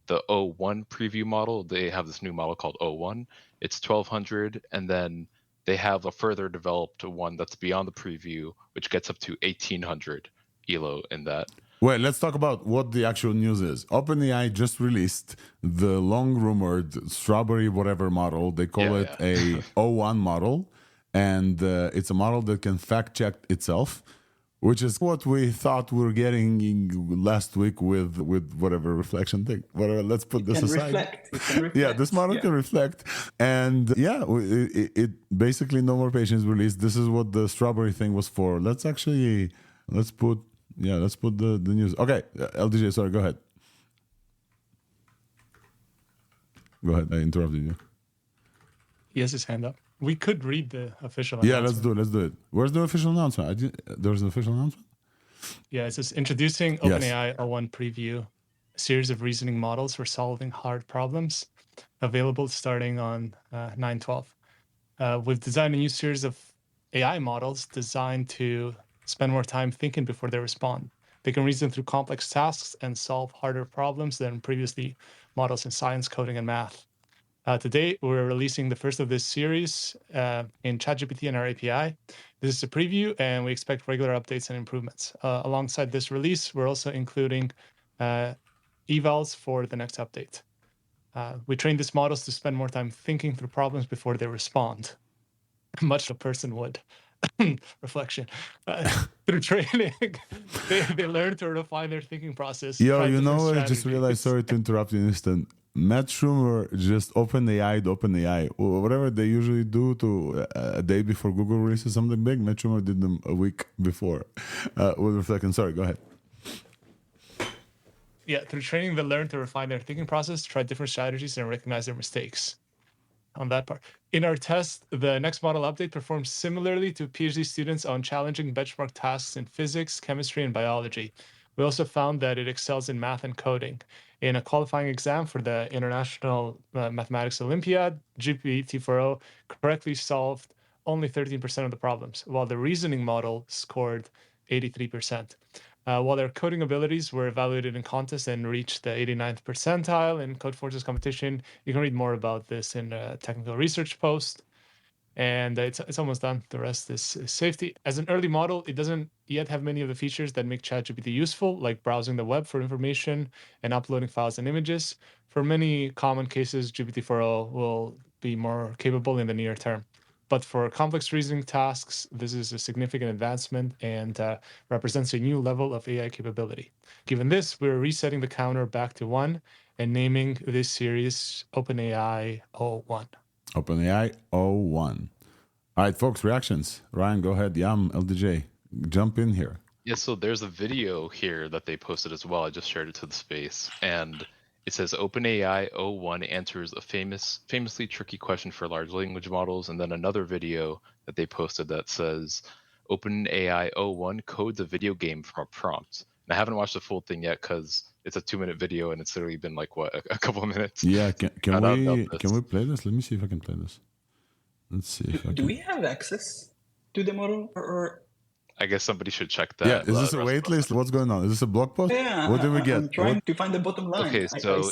The O1 preview model, they have this new model called O1. It's 1200, and then they have a further developed one that's beyond the preview, which gets up to 1800 ELO in that. Wait, let's talk about what the actual news is. OpenAI just released the long rumored strawberry whatever model. They call it a O1 model. and it's a model that can fact check itself, which is what we thought we were getting last week with whatever reflection thing. Whatever, let's put this aside. It can reflect. Yeah, this model can reflect. And yeah, it basically no more patience released. This is what the strawberry thing was for. Let's put the news. Okay, LDJ, sorry, go ahead. Go ahead, I interrupted you. He has his hand up. We could read the official Yeah, announcement. let's do it. Where's the official announcement? There's an official announcement? Yeah, it says introducing OpenAI O1 Preview, a series of reasoning models for solving hard problems, available starting on 9/12. We've designed a new series of AI models designed to spend more time thinking before they respond. They can reason through complex tasks and solve harder problems than previously models in science, coding, and math. Today, we're releasing the first of this series in ChatGPT and our API. This is a preview, and we expect regular updates and improvements. Alongside this release, we're also including evals for the next update. We train these models to spend more time thinking through problems before they respond, much a person would. Reflection. Through training, they learn to refine their thinking process. Yo, you know, I just realized, sorry to interrupt you, instant. Matt Schumer just OpenAI. Whatever they usually do to a day before Google releases something big, Matt Schumer did them a week before. With reflection. Sorry, go ahead. Yeah, through training, they learn to refine their thinking process, try different strategies, and recognize their mistakes. On that part. In our test, the next model update performs similarly to PhD students on challenging benchmark tasks in physics, chemistry, and biology. We also found that it excels in math and coding. In a qualifying exam for the International Mathematics Olympiad, GPT-4o correctly solved only 13% of the problems, while the reasoning model scored 83%. While their coding abilities were evaluated in contests and reached the 89th percentile in Codeforce's competition. You can read more about this in a technical research post. And it's almost done. The rest is safety. As an early model, it doesn't yet have many of the features that make ChatGPT useful, like browsing the web for information and uploading files and images. For many common cases, GPT-4o will be more capable in the near term. But for complex reasoning tasks, this is a significant advancement and represents a new level of AI capability. Given this, we're resetting the counter back to 1 and naming this series OpenAI O1. OpenAI O1. All right, folks, reactions. Ryan, go ahead. Yam, LDJ, jump in here. Yeah, so there's a video here that they posted as well. I just shared it to the space. And it says OpenAI O1 answers a famously tricky question for large language models. And then another video that they posted that says OpenAI O1 codes a video game from a prompt. And I haven't watched the full thing yet because it's a 2-minute video and it's literally been like, what, a couple of minutes? Yeah, can we play this? Let me see if I can play this. Let's see if I can. Do we have access to the model or... I guess somebody should check that. Yeah, is this a wait list? What's going on? Is this a blog post? Yeah, what did we get? I'm trying to find the bottom line. Okay, so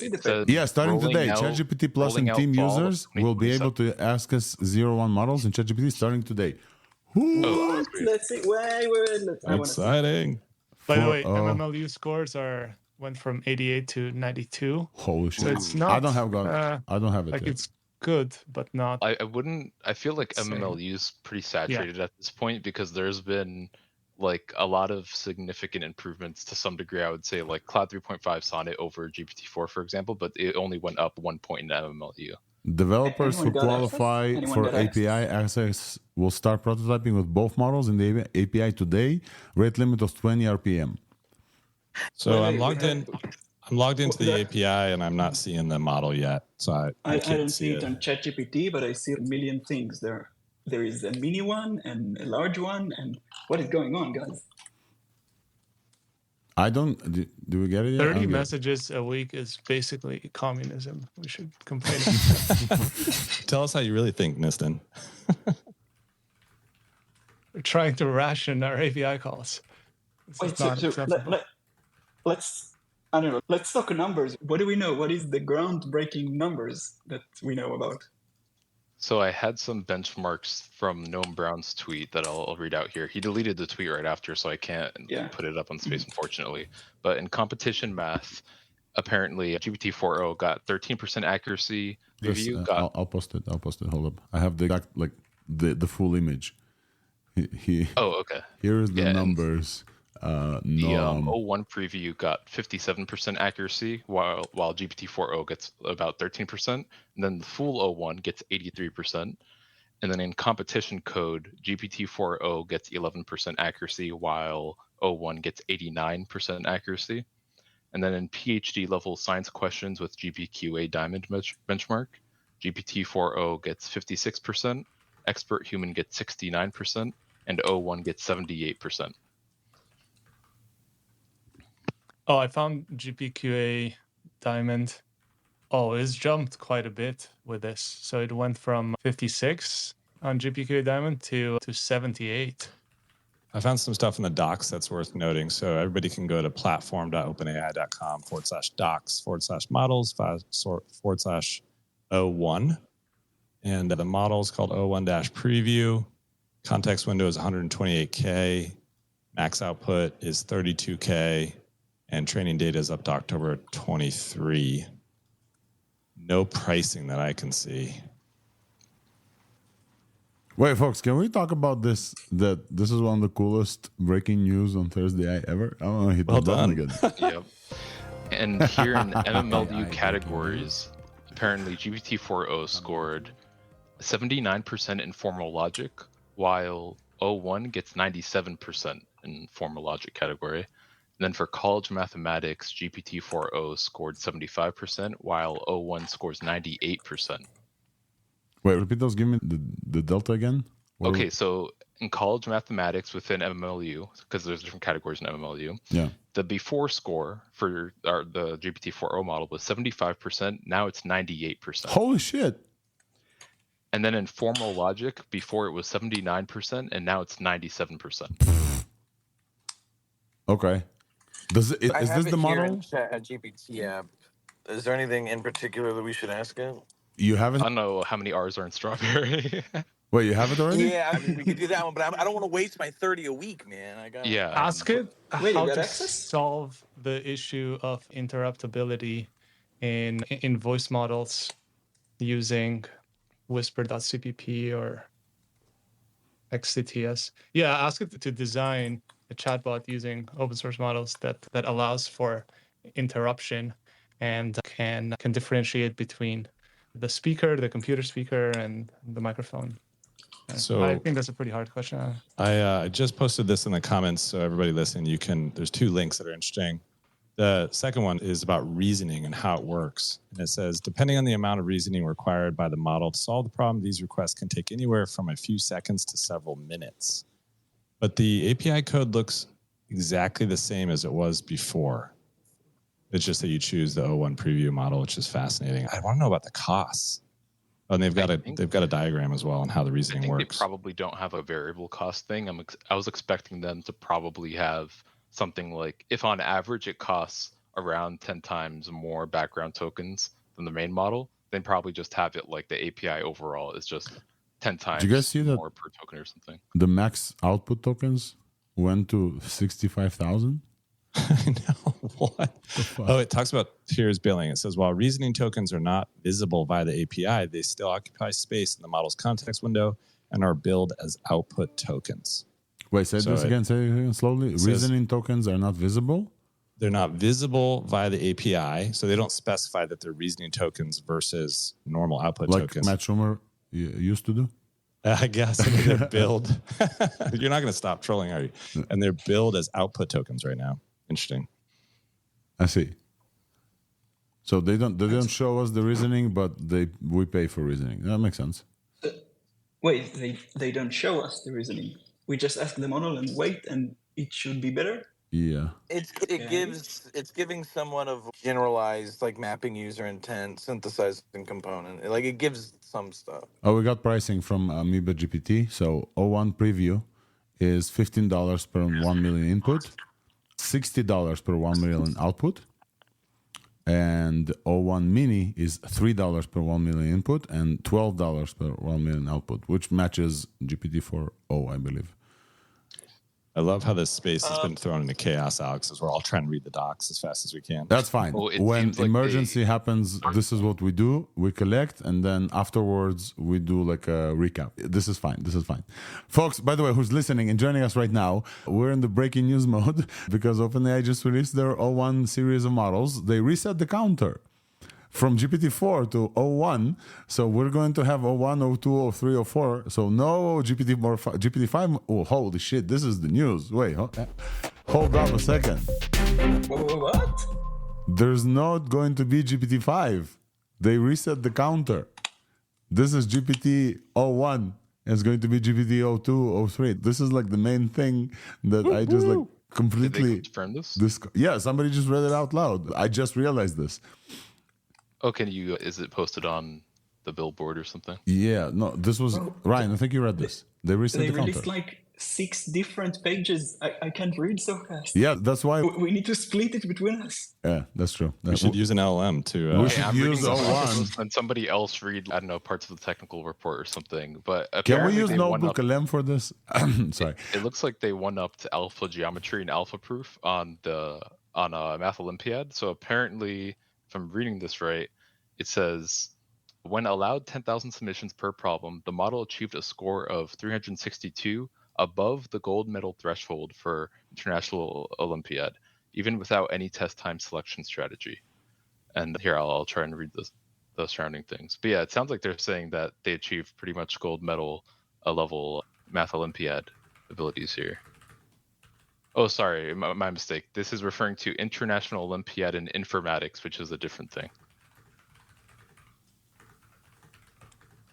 starting today, ChatGPT Plus and team users will be able to ask us 0-1 models in ChatGPT starting today. Let's see. Wait. Exciting. By the way, MMLU scores went from 88 to 92. Holy shit! So it's not. I don't have it. Like yet. it's good, but not. I feel like MMLU is pretty saturated at this point because there's been like a lot of significant improvements to some degree. I would say like Cloud 3.5 Sonnet over GPT-4, for example, but it only went up 1 point in MMLU. Developers who qualify for API access will start prototyping with both models in the API today. Rate limit of 20 RPM. So I'm logged into the API and I'm not seeing the model yet. So I don't see it on ChatGPT, but I see a million things there. There is a mini one and a large one. And what is going on, guys? I don't. Do we get it yet? 30 messages a week is basically communism. We should complain. Tell us how you really think, Nistan. We're trying to ration our API calls. Let's talk numbers. What do we know? What is the groundbreaking numbers that we know about? So I had some benchmarks from Noam Brown's tweet that I'll read out here. He deleted the tweet right after, so I can't put it up on space, unfortunately. But in competition math, apparently GPT-4o got 13% accuracy. I'll post it. Hold up. I have the exact the full image. Oh, okay. Here's the numbers. The O1 preview got 57% accuracy, while GPT-4o gets about 13%. And then the full O1 gets 83%. And then in competition code, GPT-4o gets 11% accuracy, while O1 gets 89% accuracy. And then in PhD level science questions with GPQA Diamond benchmark, GPT-4o gets 56%, Expert Human gets 69%, and O1 gets 78%. Oh, I found GPQA Diamond. Oh, it's jumped quite a bit with this. So it went from 56 on GPQA Diamond to 78. I found some stuff in the docs that's worth noting. So everybody can go to platform.openai.com/docs/models/O1. And the model is called O1-preview. Context window is 128K. Max output is 32K. And training data is up to October 23. No pricing that I can see. Wait, folks, can we talk about this? That this is one of the coolest breaking news on ThursdAI ever. I don't know. Hit the button again. Yep. And here in the MMLU categories, apparently GPT-4o scored 79% in formal logic, while O1 gets 97% in formal logic category. And then for college mathematics, GPT-4o scored 75%, while O1 scores 98%. Wait, repeat those. Give me the delta again. Okay, so in college mathematics within MMLU, because there's different categories in MMLU, the before score for the GPT-4o model was 75%. Now it's 98%. Holy shit. And then in formal logic, before it was 79%, and now it's 97%. Okay. Is this the model? GPT app. Is there anything in particular that we should ask it? You haven't? I don't know how many R's are in Strawberry. Wait, you have it already? Yeah, I mean, we could do that one, but I don't want to waste my 30 a week, man. Ask it how to solve the issue of interruptibility in voice models using Whisper.cpp or XCTS. Yeah, ask it to design a chatbot using open source models that allows for interruption and can differentiate between the speaker, the computer speaker, and the microphone. So I think that's a pretty hard question. I just posted this in the comments, so everybody listen. There's 2 links that are interesting. The second one is about reasoning and how it works. And it says, depending on the amount of reasoning required by the model to solve the problem, these requests can take anywhere from a few seconds to several minutes. But the API code looks exactly the same as it was before. It's just that you choose the O1 preview model, which is fascinating. I want to know about the costs. Oh, and they've got a diagram as well on how the reasoning works. They probably don't have a variable cost thing. I was expecting them to probably have something like, if on average it costs around 10 times more background tokens than the main model, then probably just have it like the API overall is just 10 times Did you guys see more per token or something. The max output tokens went to 65,000? I know. What? Oh, it talks about tiers billing. It says, while reasoning tokens are not visible via the API, they still occupy space in the model's context window and are billed as output tokens. Wait, say this again slowly. Reasoning tokens are not visible? They're not visible via the API, so they don't specify that they're reasoning tokens versus normal output tokens. Like Matt Schumer used to do? I guess. I mean, they're billed. You're not going to stop trolling, are you? And they're billed as output tokens right now. Interesting. I see. So they don't show us the reasoning, but we pay for reasoning. That makes sense. Wait, they don't show us the reasoning. We just ask the model and wait, and it should be better. Yeah. It's giving somewhat of generalized like mapping user intent, synthesizing component. Like it gives some stuff. Oh, we got pricing from Amoeba GPT. So O1 preview is $15 per 1 million input, $60 per 1 million output, and O1 mini is $3 per 1 million input and $12 per 1 million output, which matches GPT-4o, I believe. I love how this space has been thrown into chaos, Alex, as we're all trying to read the docs as fast as we can. That's fine. Well, it When seems like emergency happens, this is what we do. We collect, and then afterwards we do like a recap. This is fine. This is fine. Folks, by the way, who's listening and joining us right now, we're in the breaking news mode because OpenAI just released their O1 series of models. They reset the counter from GPT-4 to O1. So we're going to have O1, O2, O3, O4. So no GPT-5. Oh, holy shit. This is the news. Wait, hold up a second. What? There's not going to be GPT-5. They reset the counter. This is GPT-01. It's going to be GPT-02, O3. This is like the main thing that I just like completely... Did they confirm this? Yeah, somebody just read it out loud. I just realized this. Oh, is it posted on the billboard or something? Yeah, no, this was... Ryan, I think you read this. They reset the counter. Released like 6 different pages. I can't read so fast. Yeah, that's why... We need to split it between us. Yeah, that's true. We should use an LLM to... we should use O1. And somebody else read, I don't know, parts of the technical report or something. But can we use NotebookLM for this? Sorry. It looks like they one-upped alpha geometry and alpha proof on a Math Olympiad. So apparently, if I'm reading this right, it says, when allowed 10,000 submissions per problem, the model achieved a score of 362 above the gold medal threshold for International Olympiad, even without any test time selection strategy. And here, I'll try and read the surrounding things. But yeah, it sounds like they're saying that they achieved pretty much gold medal level Math Olympiad abilities here. Oh, sorry, my mistake. This is referring to International Olympiad in Informatics, which is a different thing.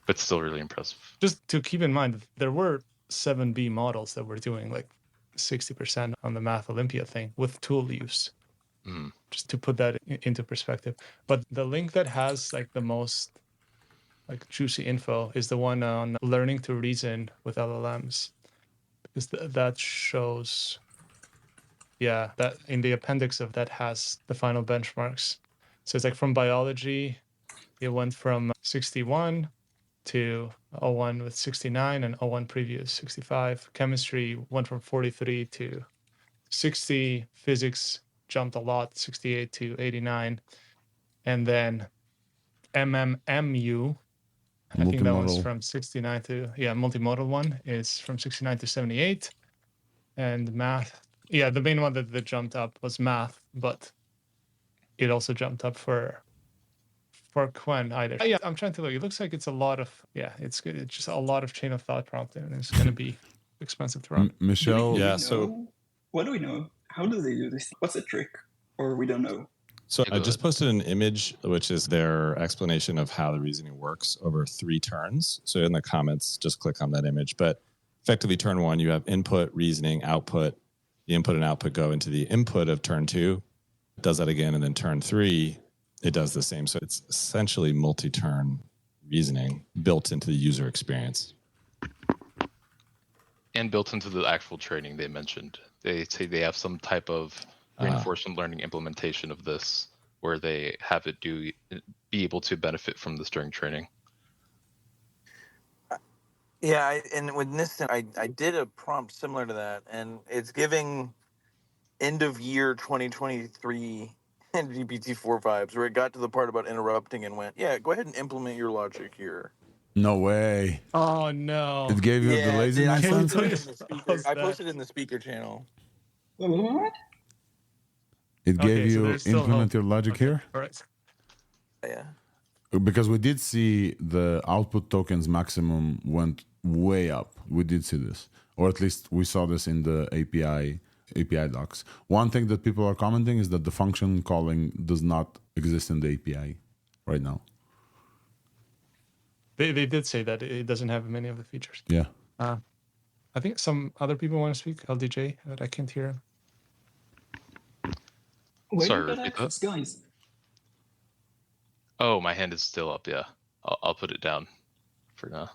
But still really impressive. Just to keep in mind, there were 7B models that were doing like 60% on the Math Olympia thing with tool use. Just to put that into perspective. But the link that has like the most like juicy info is the one on learning to reason with LLMs. Because that shows, yeah, that in the appendix of that has the final benchmarks. So it's like from biology, it went from 61 to O1 with 69 and O1 previous 65. Chemistry went from 43 to 60. Physics jumped a lot, 68 to 89. And then MMMU, I think that one's from 69 to, multimodal one is from 69 to 78. And math, the main one that jumped up was math, but it also jumped up for Quen either. Yeah, I'm trying to look. It looks like it's a lot of, it's good. It's just a lot of chain of thought prompting, and it's going to be expensive to run. Michelle? What do we know? How do they do this? What's the trick? Or we don't know? So I just posted an image, which is their explanation of how the reasoning works over 3 turns. So in the comments, just click on that image. But effectively, turn 1, you have input, reasoning, output. The input and output go into the input of turn 2. It does that again, and then turn 3, it does the same. So it's essentially multi-turn reasoning built into the user experience. And built into the actual training they mentioned. They say they have some type of reinforcement learning implementation of this where they have it be able to benefit from this during training. Yeah, and with Nistan, I did a prompt similar to that, and it's giving end of year 2023 and GPT-4 vibes, where it got to the part about interrupting and went, go ahead and implement your logic here. No way. Oh, no. It gave you the laziness answer? I posted it in the speaker channel. What? It gave you implement your logic here? All right. Yeah. Because we did see the output tokens maximum went way up. We did see this. Or at least we saw this in the API docs. One thing that people are commenting is that the function calling does not exist in the API right now. They did say that it doesn't have many of the features. Yeah. I think some other people want to speak, LDJ, but I can't hear him. Sorry, repeat that. Guys. Oh, my hand is still up, yeah. I'll put it down for now.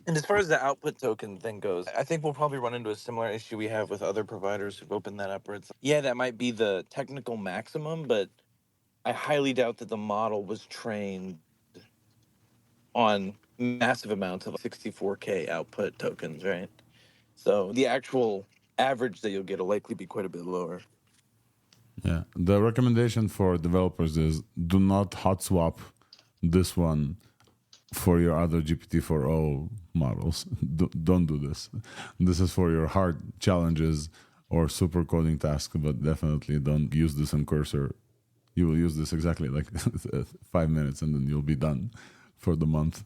And as far as the output token thing goes, I think we'll probably run into a similar issue we have with other providers who've opened that up, where it's, that might be the technical maximum, but I highly doubt that the model was trained on massive amounts of 64K output tokens, right? So the actual average that you'll get will likely be quite a bit lower. Yeah. The recommendation for developers is do not hot swap this one for your other GPT-4o models. Don't do this. This is for your hard challenges or super coding tasks, but definitely don't use this on Cursor. You will use this exactly like 5 minutes and then you'll be done for the month.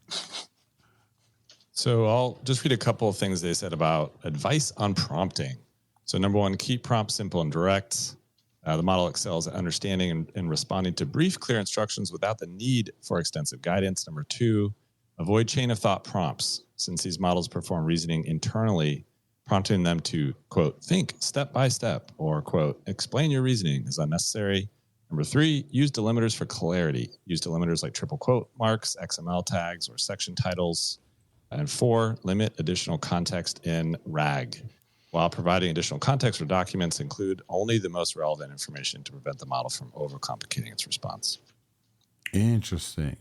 So I'll just read a couple of things they said about advice on prompting. So number one, keep prompts simple and direct. The model excels at understanding and responding to brief, clear instructions without the need for extensive guidance. Number two, avoid chain of thought prompts, since these models perform reasoning internally, prompting them to, quote, think step by step, or, quote, explain your reasoning is unnecessary. Number three, use delimiters for clarity. Use delimiters like triple quote marks, XML tags, or section titles. And four, limit additional context in RAG. While providing additional context for documents, include only the most relevant information to prevent the model from overcomplicating its response. Interesting.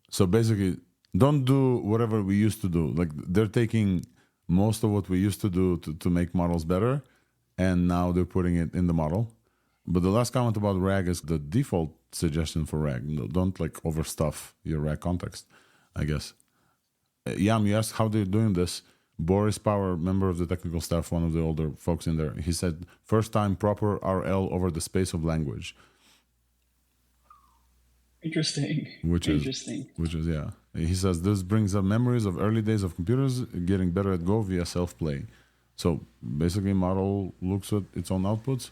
So basically, don't do whatever we used to do. Like they're taking most of what we used to do to make models better, and now they're putting it in the model. But the last comment about RAG is the default suggestion for RAG. No, don't like overstuff your RAG context, I guess. Yam, you asked how they're doing this. Boris Power, member of the technical staff, one of the older folks in there, he said, first time proper RL over the space of language. Interesting. Which is, yeah. He says, this brings up memories of early days of computers getting better at Go via self-play. So basically, model looks at its own outputs.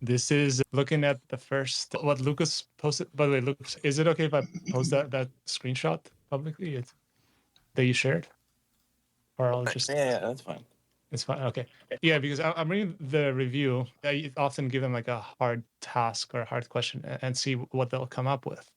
This is looking at the first, what Lucas posted. By the way, Lucas, is it okay if I post that screenshot publicly that you shared? Or I'll just... Yeah, that's fine. It's fine. Okay. Yeah, because I'm reading the review. I often give them like a hard task or a hard question and see what they'll come up with.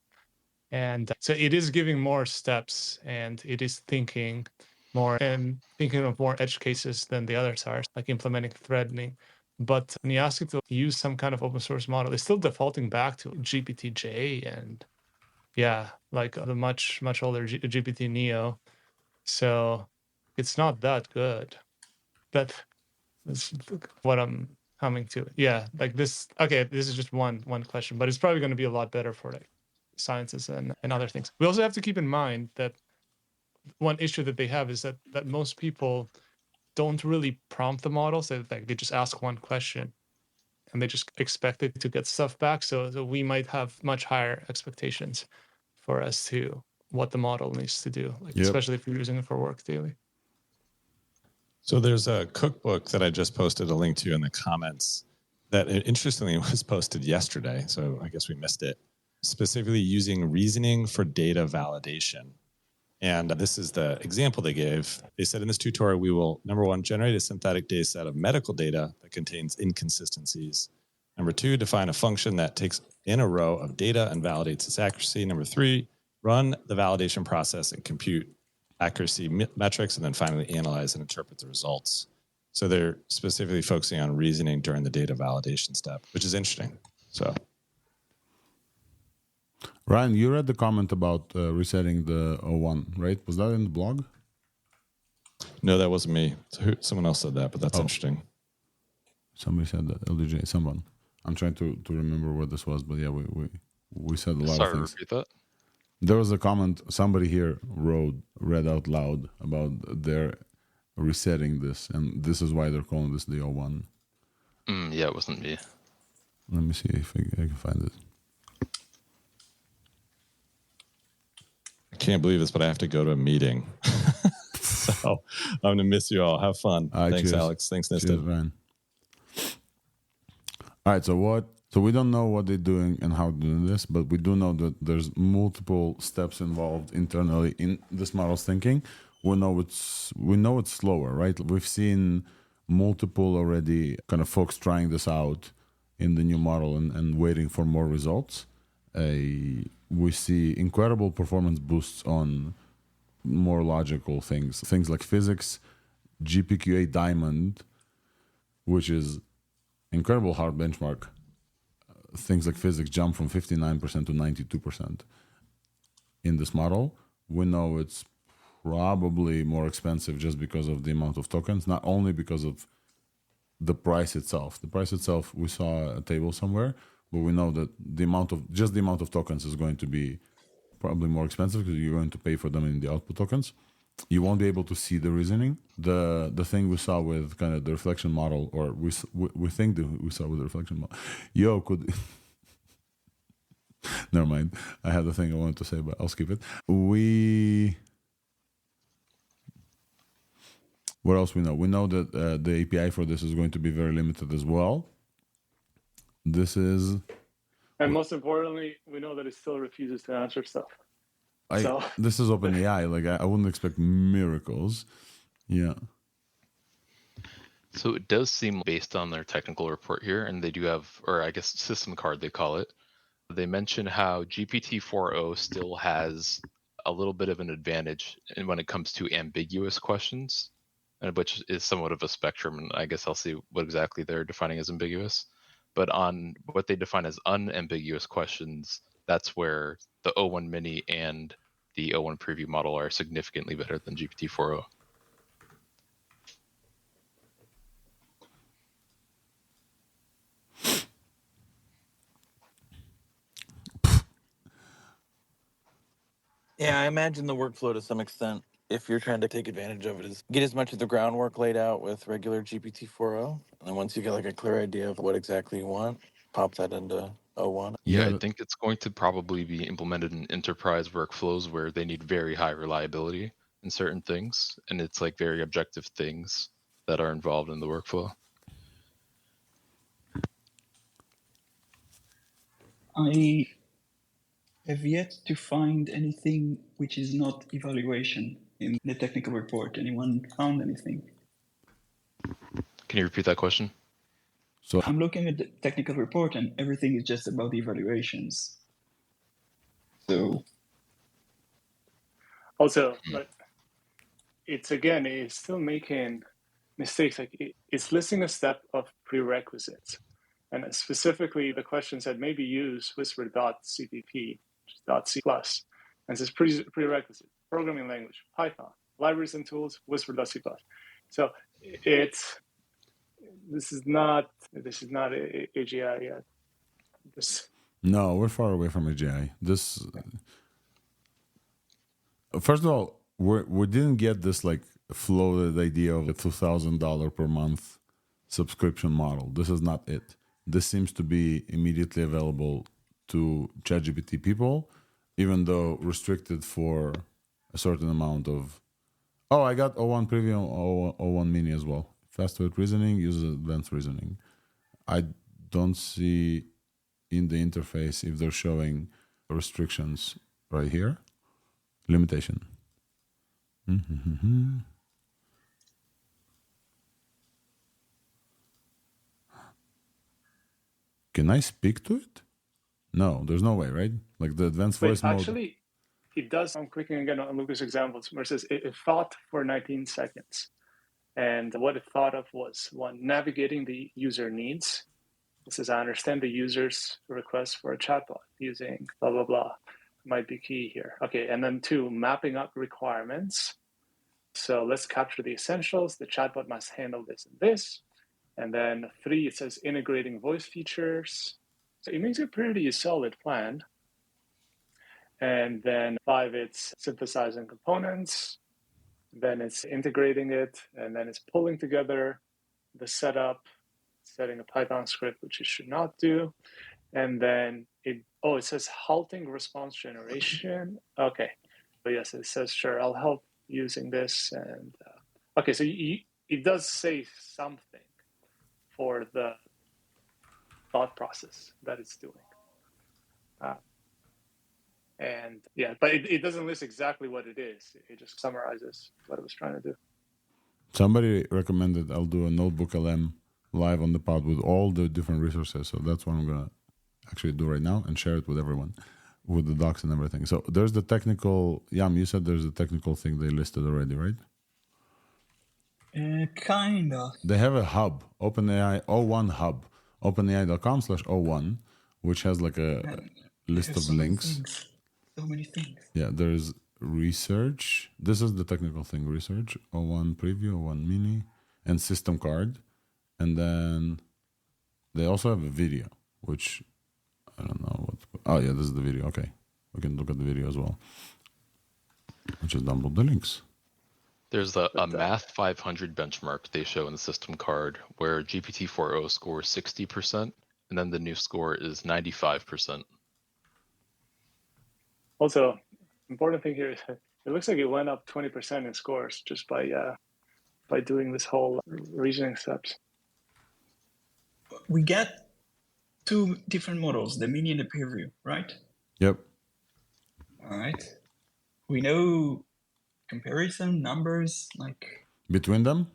And so it is giving more steps and it is thinking more and thinking of more edge cases than the others are, like implementing threading. But when you ask it to use some kind of open source model, it's still defaulting back to GPT-J and like the much older GPT Neo. So it's not that good. That's what I'm coming to. Yeah, like this. Okay, this is just one question, but it's probably going to be a lot better for like sciences and other things. We also have to keep in mind that one issue that they have is that most people don't really prompt the model, so like they just ask one question and they just expect it to get stuff back. So we might have much higher expectations for us to what the model needs to do, like especially if you're using it for work daily. So there's a cookbook that I just posted a link to in the comments that interestingly was posted yesterday. So I guess we missed it. Specifically using reasoning for data validation. And this is the example they gave. They said in this tutorial, we will, number one, generate a synthetic data set of medical data that contains inconsistencies. Number two, define a function that takes in a row of data and validates its accuracy. Number three, run the validation process and compute accuracy metrics, and then finally analyze and interpret the results. So they're specifically focusing on reasoning during the data validation step, which is interesting. So, Ryan, you read the comment about resetting the O1, right? Was that in the blog? No, that wasn't me. Someone else said that, but that's interesting. Somebody said that. LDJ, someone. I'm trying to remember where this was, but yeah, we said a lot of things. Repeat that. There was a comment somebody here read out loud about their resetting this, and this is why they're calling this the O1. Yeah, it wasn't me. Let me see if I can find it. I can't believe this, but I have to go to a meeting. So I'm going to miss you all. Have fun. Thanks, cheers. Alex. Thanks, Nistan. Cheers, Ryan. All right, so we don't know what they're doing and how they're doing this, but we do know that there's multiple steps involved internally in this model's thinking. We know it's slower, right? We've seen multiple already kind of folks trying this out in the new model and waiting for more results. We see incredible performance boosts on more logical things like physics, GPQA Diamond, which is incredible hard benchmark. Things like physics jump from 59% to 92% in this model, we know it's probably more expensive just because of the amount of tokens, not only because of the price itself. The price itself, we saw a table somewhere, but we know that the amount of tokens is going to be probably more expensive because you're going to pay for them in the output tokens. You won't be able to see the reasoning. The thing we saw with kind of the reflection model, or we think that we saw with the reflection model. Could never mind. I had the thing I wanted to say, but I'll skip it. What else we know? We know that the API for this is going to be very limited as well. And most importantly, we know that it still refuses to answer stuff. This is OpenAI. Like I wouldn't expect miracles. Yeah. So it does seem, based on their technical report here, and they do have, or I guess system card they call it, they mention how GPT-4o still has a little bit of an advantage when it comes to ambiguous questions, which is somewhat of a spectrum, and I guess I'll see what exactly they're defining as ambiguous. But on what they define as unambiguous questions, that's where the O1 Mini and the O1 Preview model are significantly better than GPT-4o. Yeah, I imagine the workflow to some extent, if you're trying to take advantage of it, is get as much of the groundwork laid out with regular GPT-4o. And then once you get like a clear idea of what exactly you want, pop that into O1. Yeah, I think it's going to probably be implemented in enterprise workflows where they need very high reliability in certain things. And it's like very objective things that are involved in the workflow. I have yet to find anything which is not evaluation in the technical report. Anyone found anything? Can you repeat that question? So I'm looking at the technical report and everything is just about evaluations. So also, but it's still making mistakes. Like it's listing a step of prerequisites. And specifically, the question said maybe use Whisper.cpp, .C+, and it says prerequisite, programming language, Python, libraries and tools, Whisper.C+. So this is not AGI yet. No, we're far away from AGI. First of all, we didn't get this like floated idea of a $2,000 per month subscription model. This is not it. This seems to be immediately available to ChatGPT people, even though restricted for a certain amount of. Oh, I got O1 Preview, O1 Mini as well. Fast with reasoning, use advanced reasoning. I don't see in the interface if they're showing restrictions right here. Limitation. Mm-hmm. Can I speak to it? No, there's no way, right? Like the advanced voice mode. Actually, it does. I'm clicking again on Lucas' examples where it says it thought for 19 seconds. And what it thought of was, one, navigating the user needs. It says, I understand the user's request for a chatbot using blah, blah, blah. Might be key here. Okay, and then two, mapping up requirements. So let's capture the essentials. The chatbot must handle this and this. And then three, it says integrating voice features. So it makes a pretty solid plan. And then five, it's synthesizing components. Then it's integrating it, and then it's pulling together the setup, setting a Python script, which it should not do. And then it says halting response generation. Okay. But yes, it says, sure, I'll help using this. And okay, so it does say something for the thought process that it's doing. And yeah, but it doesn't list exactly what it is. It just summarizes what it was trying to do. Somebody recommended I'll do a NotebookLM live on the pod with all the different resources. So that's what I'm going to actually do right now and share it with everyone, with the docs and everything. So there's the technical, Yam, you said there's a technical thing they listed already, right? Kind of. They have a hub, OpenAI O1 hub, openai.com/O1, which has like a list of links. So many things. Yeah, there's research. This is the technical thing, research, O1 preview, O1 mini, and system card. And then they also have a video, which I don't know what. Oh, yeah, this is the video. Okay. We can look at the video as well. I'll just download the links. There's a Math 500 benchmark they show in the system card where GPT-4o scores 60%, and then the new score is 95%. Also, important thing here is it looks like it went up 20% in scores just by doing this whole reasoning steps. We get two different models, the mini and the preview, right? Yep. All right. We know comparison numbers, like between them.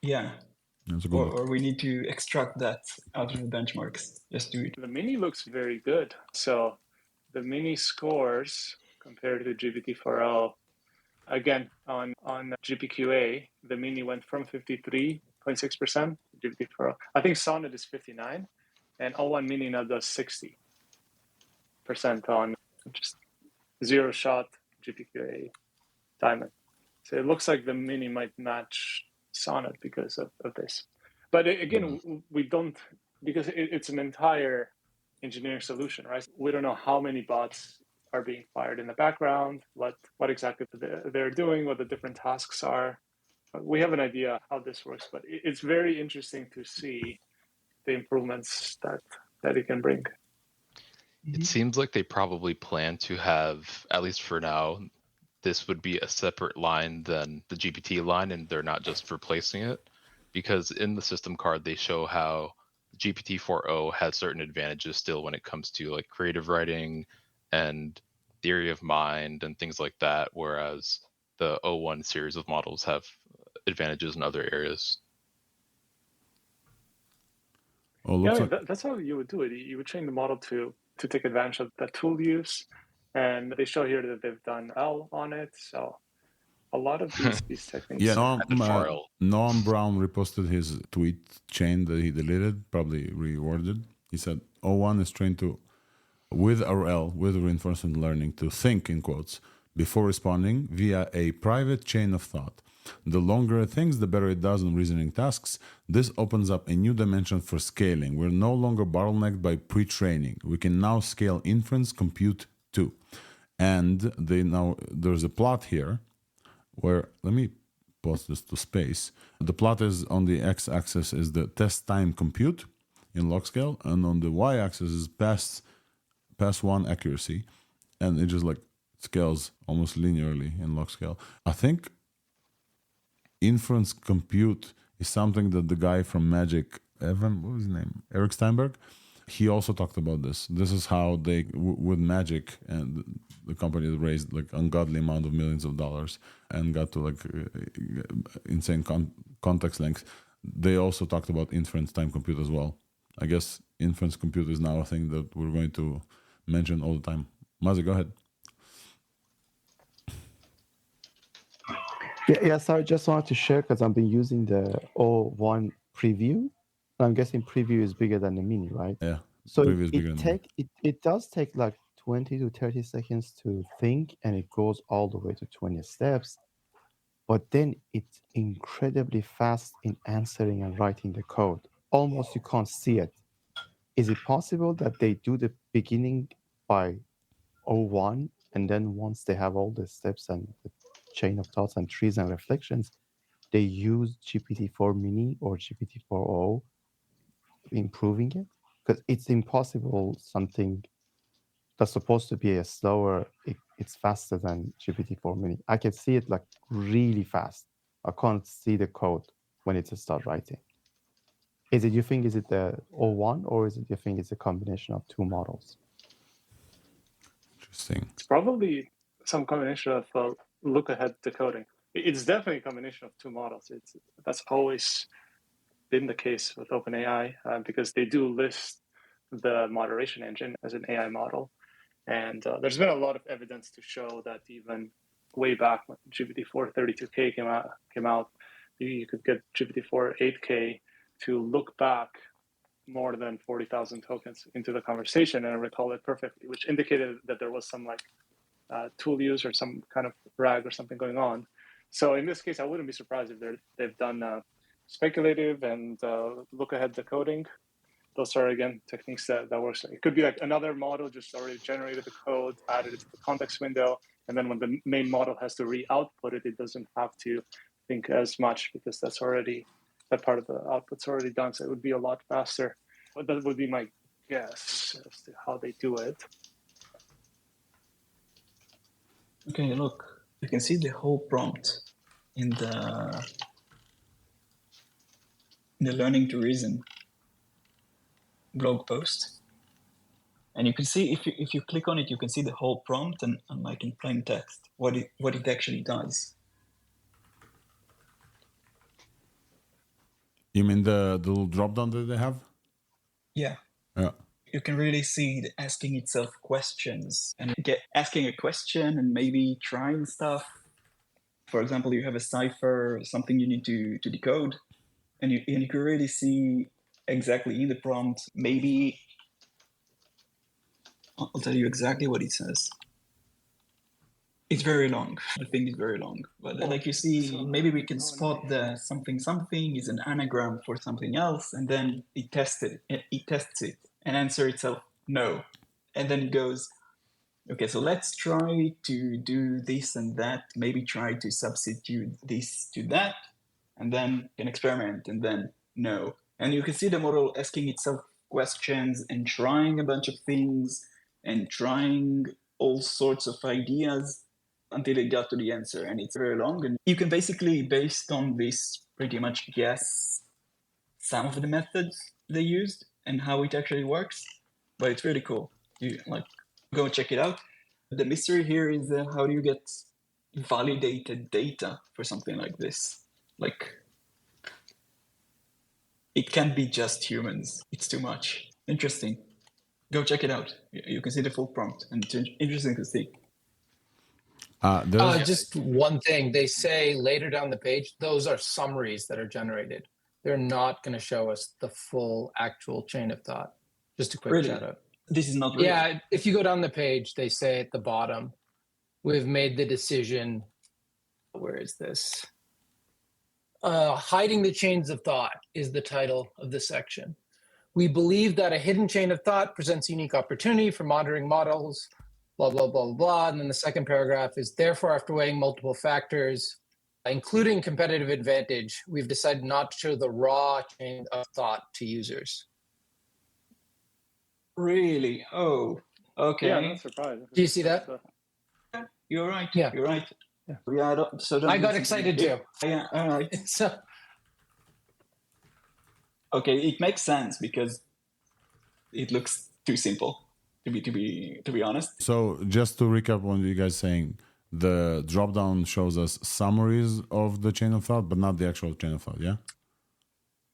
Yeah. That's a good or we need to extract that out of the benchmarks. Just do it. The mini looks very good. So the mini scores compared to GPT-4o, again on GPQA, the mini went from 53.6% to GPT-4o. I think Sonnet is 59, and O1 mini now does 60% on just zero shot GPQA diamond. So it looks like the mini might match Sonnet because of this. But again, we don't, because it's an entire engineering solution, right? We don't know how many bots are being fired in the background, what exactly they're doing, what the different tasks are. We have an idea how this works, but it's very interesting to see the improvements that it can bring. It seems like they probably plan to have, at least for now, this would be a separate line than the GPT line, and they're not just replacing it. Because in the system card, they show how GPT-4o has certain advantages still when it comes to like creative writing and theory of mind and things like that, whereas the O1 series of models have advantages in other areas. That's how you would do it. You would train the model to take advantage of the tool use. And they show here that they've done L on it. So a lot of these techniques. Yeah, Noam Brown reposted his tweet chain that he deleted, probably reworded. He said, O1 is trained to, with RL, with reinforcement learning, to think, in quotes, before responding via a private chain of thought. The longer it thinks, the better it does on reasoning tasks. This opens up a new dimension for scaling. We're no longer bottlenecked by pre-training. We can now scale inference compute too. And there's a plot here where, let me post this to space. The plot is on the x-axis is the test time compute in log scale, and on the y-axis is pass one accuracy, and it just like scales almost linearly in log scale. I think inference compute is something that the guy from Magic, what was his name? Eric Steinberg, he also talked about this. This is how they, with Magic, and the company that raised like ungodly amount of millions of dollars and got to like insane context length. They also talked about inference time compute as well. I guess inference compute is now a thing that we're going to mention all the time. Mazi, go ahead. Yeah, sorry, just wanted to share because I've been using the O1 preview. I'm guessing preview is bigger than the mini, right? Yeah. So it does take like 20 to 30 seconds to think, and it goes all the way to 20 steps. But then it's incredibly fast in answering and writing the code. Almost you can't see it. Is it possible that they do the beginning by O1, and then once they have all the steps and the chain of thoughts and trees and reflections, they use GPT-4 mini or GPT-4o improving it? Because it's impossible something that's supposed to be a slower, it's faster than GPT-4 mini. I can see it like really fast. I can't see the code when it starts writing. Is it the O1, or is it you think it's a combination of two models? Interesting. It's probably some combination of look ahead decoding. It's definitely a combination of two models. That's always been the case with OpenAI because they do list the moderation engine as an AI model. And there's been a lot of evidence to show that even way back when GPT-4 32K came out, you could get GPT-4 8K to look back more than 40,000 tokens into the conversation and recall it perfectly, which indicated that there was some like tool use or some kind of RAG or something going on. So in this case, I wouldn't be surprised if they've done speculative and look-ahead decoding. Those are, again, techniques that works. It could be like another model just already generated the code, added it to the context window, and then when the main model has to re-output it, it doesn't have to think as much because that part of the output's already done, so it would be a lot faster. But that would be my guess as to how they do it. Okay, look, you can see the whole prompt in the Learning to Reason blog post. And you can see, if you click on it, you can see the whole prompt and like in plain text, what it actually does. You mean the little drop down that they have? Yeah. Yeah. You can really see it asking itself questions and asking a question and maybe trying stuff. For example, you have a cipher, something you need to decode, and you can really see exactly in the prompt. Maybe I'll tell you exactly what it says. It's very long. I think it's very long. But like you see, maybe we can spot the something is an anagram for something else, and then it tests it and answers itself no. And then it goes, okay, so let's try to do this and that, maybe try to substitute this to that, and then an experiment, and then no. And you can see the model asking itself questions and trying a bunch of things and trying all sorts of ideas until it got to the answer. And it's very long. And you can basically, based on this, pretty much guess some of the methods they used and how it actually works. But it's really cool. You go check it out. The mystery here is how do you get validated data for something like this? It can't be just humans. It's too much. Interesting. Go check it out. You can see the full prompt, and it's interesting to see. Just one thing. They say later down the page, those are summaries that are generated. They're not going to show us the full actual chain of thought. Just a quick shout out. This is not real. Yeah, if you go down the page, they say at the bottom, we've made the decision. Where is this? Hiding the chains of thought is the title of the section. We believe that a hidden chain of thought presents unique opportunity for monitoring models, blah, blah, blah, blah. And then the second paragraph is, therefore, after weighing multiple factors, including competitive advantage, we've decided not to show the raw chain of thought to users. Really? Oh, okay. Yeah, I'm not surprised. Do you see that? You're right. Yeah. You're right. Yeah. I got excited too. Yeah, all right. Okay, it makes sense because it looks too simple to be honest. So just to recap what you guys saying, the dropdown shows us summaries of the chain of thought, but not the actual chain of thought, yeah?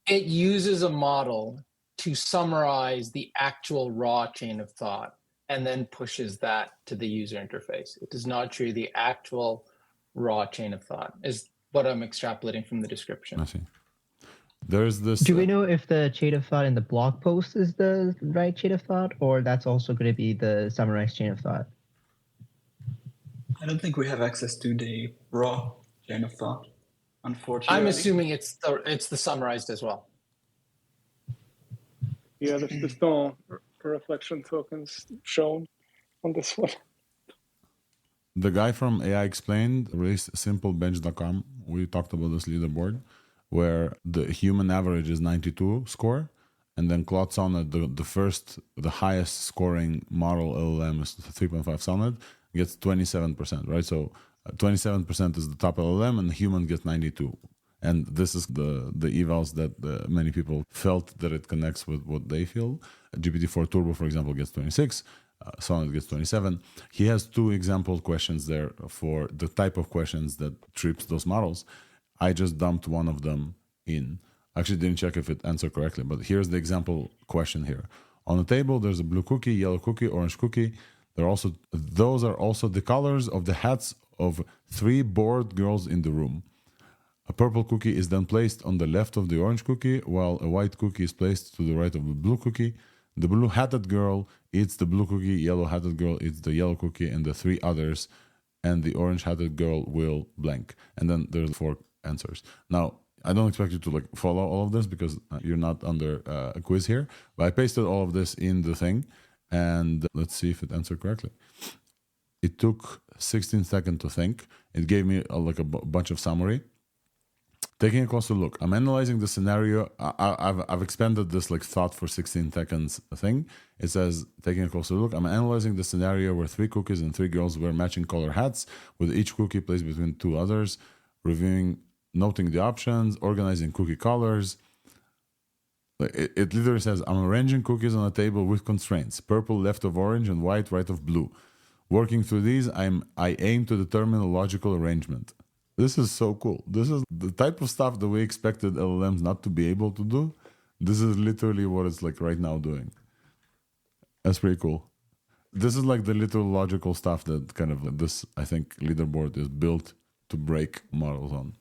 It uses a model to summarize the actual raw chain of thought and then pushes that to the user interface. It does not show you the actual raw chain of thought, is what I'm extrapolating from the description. I see. There's this. Do we know if the chain of thought in the blog post is the right chain of thought, or that's also going to be the summarized chain of thought? I don't think we have access to the raw chain of thought, unfortunately. I'm assuming it's the summarized as well. Yeah, there's no reflection tokens shown on this one. The guy from AI Explained released simplebench.com. We talked about this leaderboard where the human average is 92 score, and then Claude Sonnet, the highest scoring model LLM is 3.5 Sonnet, gets 27%, right? So 27% is the top LLM, and the human gets 92. And this is the evals that many people felt that it connects with what they feel. GPT-4 Turbo, for example, gets 26. Sonnet gets 27. He has two example questions there for the type of questions that trips those models. I just dumped one of them in. Actually didn't check if it answered correctly, but here's the example question here. On the table, there's a blue cookie, yellow cookie, orange cookie. Those are also the colors of the hats of 3 bored girls in the room. A purple cookie is then placed on the left of the orange cookie, while a white cookie is placed to the right of the blue cookie. The blue-hatted girl eats the blue cookie, yellow-hatted girl eats the yellow cookie, and the 3 others, and the orange-hatted girl will blank. And then there's 4 answers. Now, I don't expect you to like follow all of this because you're not under a quiz here, but I pasted all of this in the thing, and let's see if it answered correctly. It took 16 seconds to think. It gave me a bunch of summary. Taking a closer look, I'm analyzing the scenario. I've expanded this like thought for 16 seconds thing. It says, taking a closer look, I'm analyzing the scenario where 3 cookies and 3 girls wear matching color hats, with each cookie placed between 2 others, noting the options, organizing cookie colors. It literally says, I'm arranging cookies on a table with constraints: purple left of orange and white right of blue. Working through these, I aim to determine a logical arrangement. This is so cool. This is the type of stuff that we expected LLMs not to be able to do. This is literally what it's like right now doing. That's pretty cool. This is like the little logical stuff that kind of this, I think, leaderboard is built to break models on.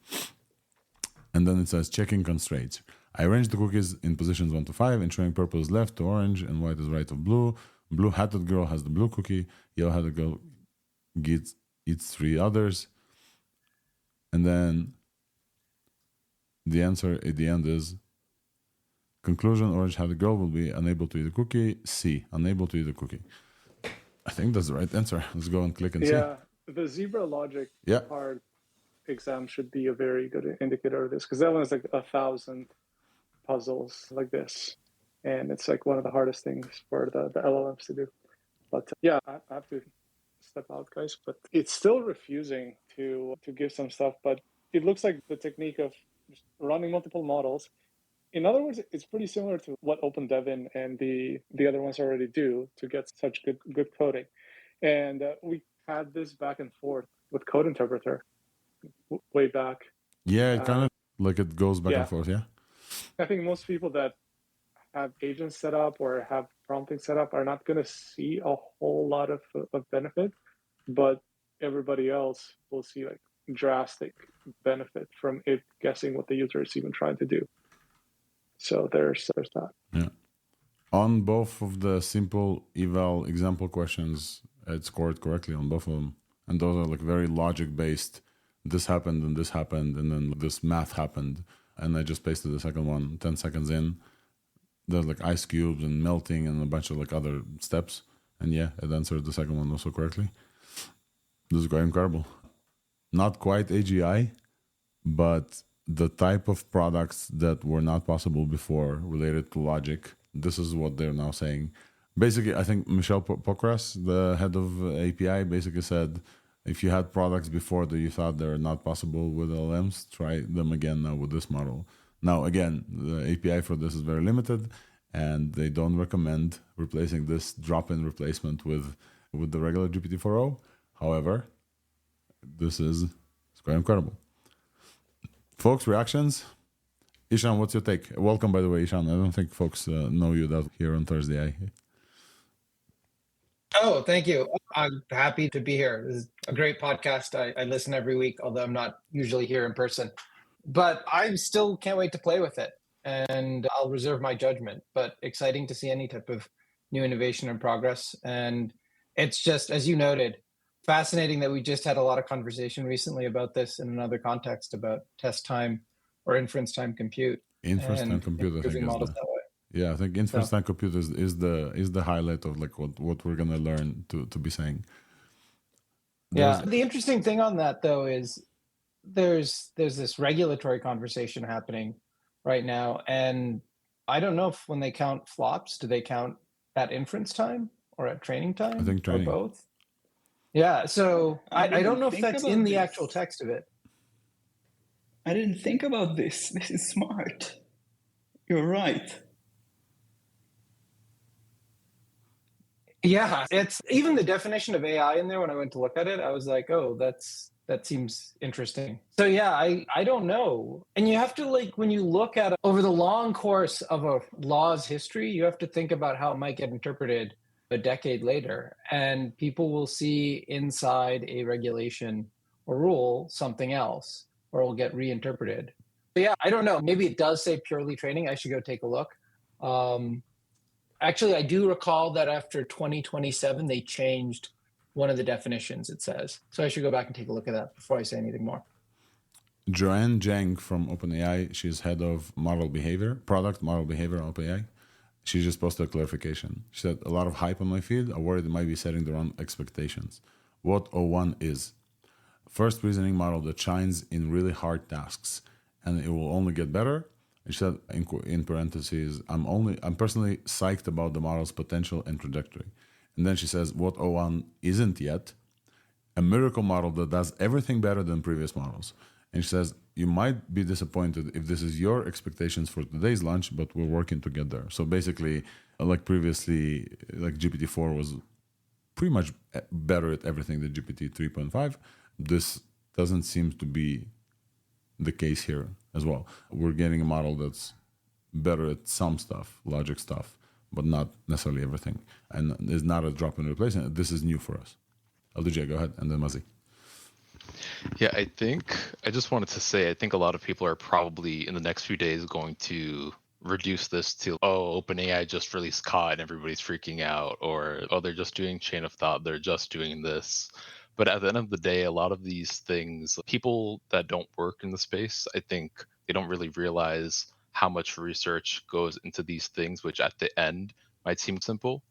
And then it says checking constraints. I arrange the cookies in positions 1 to 5, ensuring purple is left to orange and white is right of blue. Blue-hatted girl has the blue cookie. Yellow-hatted girl eats 3 others. And then the answer at the end is conclusion: orange-hatted girl will be unable to eat a cookie. C, unable to eat a cookie. I think that's the right answer. Let's go and click and see. Yeah, the zebra logic part exam should be a very good indicator of this, because that one's like 1,000 puzzles like this, and it's like one of the hardest things for the LLMs to do. But yeah, I have to step out, guys, but it's still refusing to give some stuff. But it looks like the technique of just running multiple models, in other words, it's pretty similar to what OpenDevin and the other ones already do to get such good coding. And we had this back and forth with Code Interpreter way back. Yeah, it kind of like it goes back and forth, yeah. I think most people that have agents set up or have prompting set up are not going to see a whole lot of benefit, but everybody else will see like drastic benefit from it guessing what the user is even trying to do. So there's that. Yeah. On both of the simple eval example questions, it scored correctly on both of them. And those are like very logic based. This happened and this happened, and then this math happened. And I just pasted the second one 10 seconds in. There's like ice cubes and melting and a bunch of like other steps. And yeah, it answered the second one also correctly. This is quite incredible. Not quite AGI, but the type of products that were not possible before related to logic, this is what they're now saying. Basically, I think Michelle Pokras, the head of API, basically said, if you had products before that you thought they're not possible with LLMs, try them again now with this model. Now, again, the API for this is very limited, and they don't recommend replacing this drop-in replacement with the regular GPT-4o. However, this is quite incredible. Folks, reactions? Ishan, what's your take? Welcome, by the way, Ishan. I don't think folks know you that here on ThursdAI. Oh, thank you. I'm happy to be here. This is a great podcast. I listen every week, although I'm not usually here in person. But I still can't wait to play with it, and I'll reserve my judgment. But exciting to see any type of new innovation and progress. And it's just, as you noted, fascinating that we just had a lot of conversation recently about this in another context about test time or inference time compute. Inference time compute, I think, models that way. Yeah, I think inference time compute is the highlight of like what we're gonna learn to be saying. The interesting thing on that though is there's this regulatory conversation happening right now, and I don't know if when they count flops, do they count at inference time or at training time? I think training. Or both. Yeah, so I don't know if that's in the actual text of it. I didn't think about this. This is smart. You're right. Yeah, it's even the definition of AI in there. When I went to look at it, I was like, oh, that seems interesting. So yeah, I don't know. And you have to, like, when you look at it over the long course of a law's history, you have to think about how it might get interpreted a decade later. And people will see inside a regulation or rule something else, or it will get reinterpreted. But yeah, I don't know. Maybe it does say purely training. I should go take a look. Actually, I do recall that after 2027, they changed one of the definitions, it says. So I should go back and take a look at that before I say anything more. Joanne Zhang from OpenAI, she's head of model behavior, product model behavior at OpenAI. She just posted a clarification. She said, a lot of hype on my feed. I worried it might be setting the wrong expectations. What O1 is? First reasoning model that shines in really hard tasks, and it will only get better. She said, in parentheses, I'm personally psyched about the model's potential and trajectory. And then she says, what O1 isn't yet, a miracle model that does everything better than previous models. And she says, you might be disappointed if this is your expectations for today's launch, but we're working to get there. So basically, like previously, like GPT-4 was pretty much better at everything than GPT 3.5. This doesn't seem to be the case here as well. We're getting a model that's better at some stuff, logic stuff, but not necessarily everything. And is not a drop-in replacement. This is new for us. LDJ, go ahead, and then Mazi. Yeah, I just wanted to say, I think a lot of people are probably in the next few days going to reduce this to, oh, OpenAI just released COD and everybody's freaking out, or, oh, they're just doing chain of thought, they're just doing this. But at the end of the day, a lot of these things, people that don't work in the space, I think they don't really realize how much research goes into these things, which at the end might seem simple,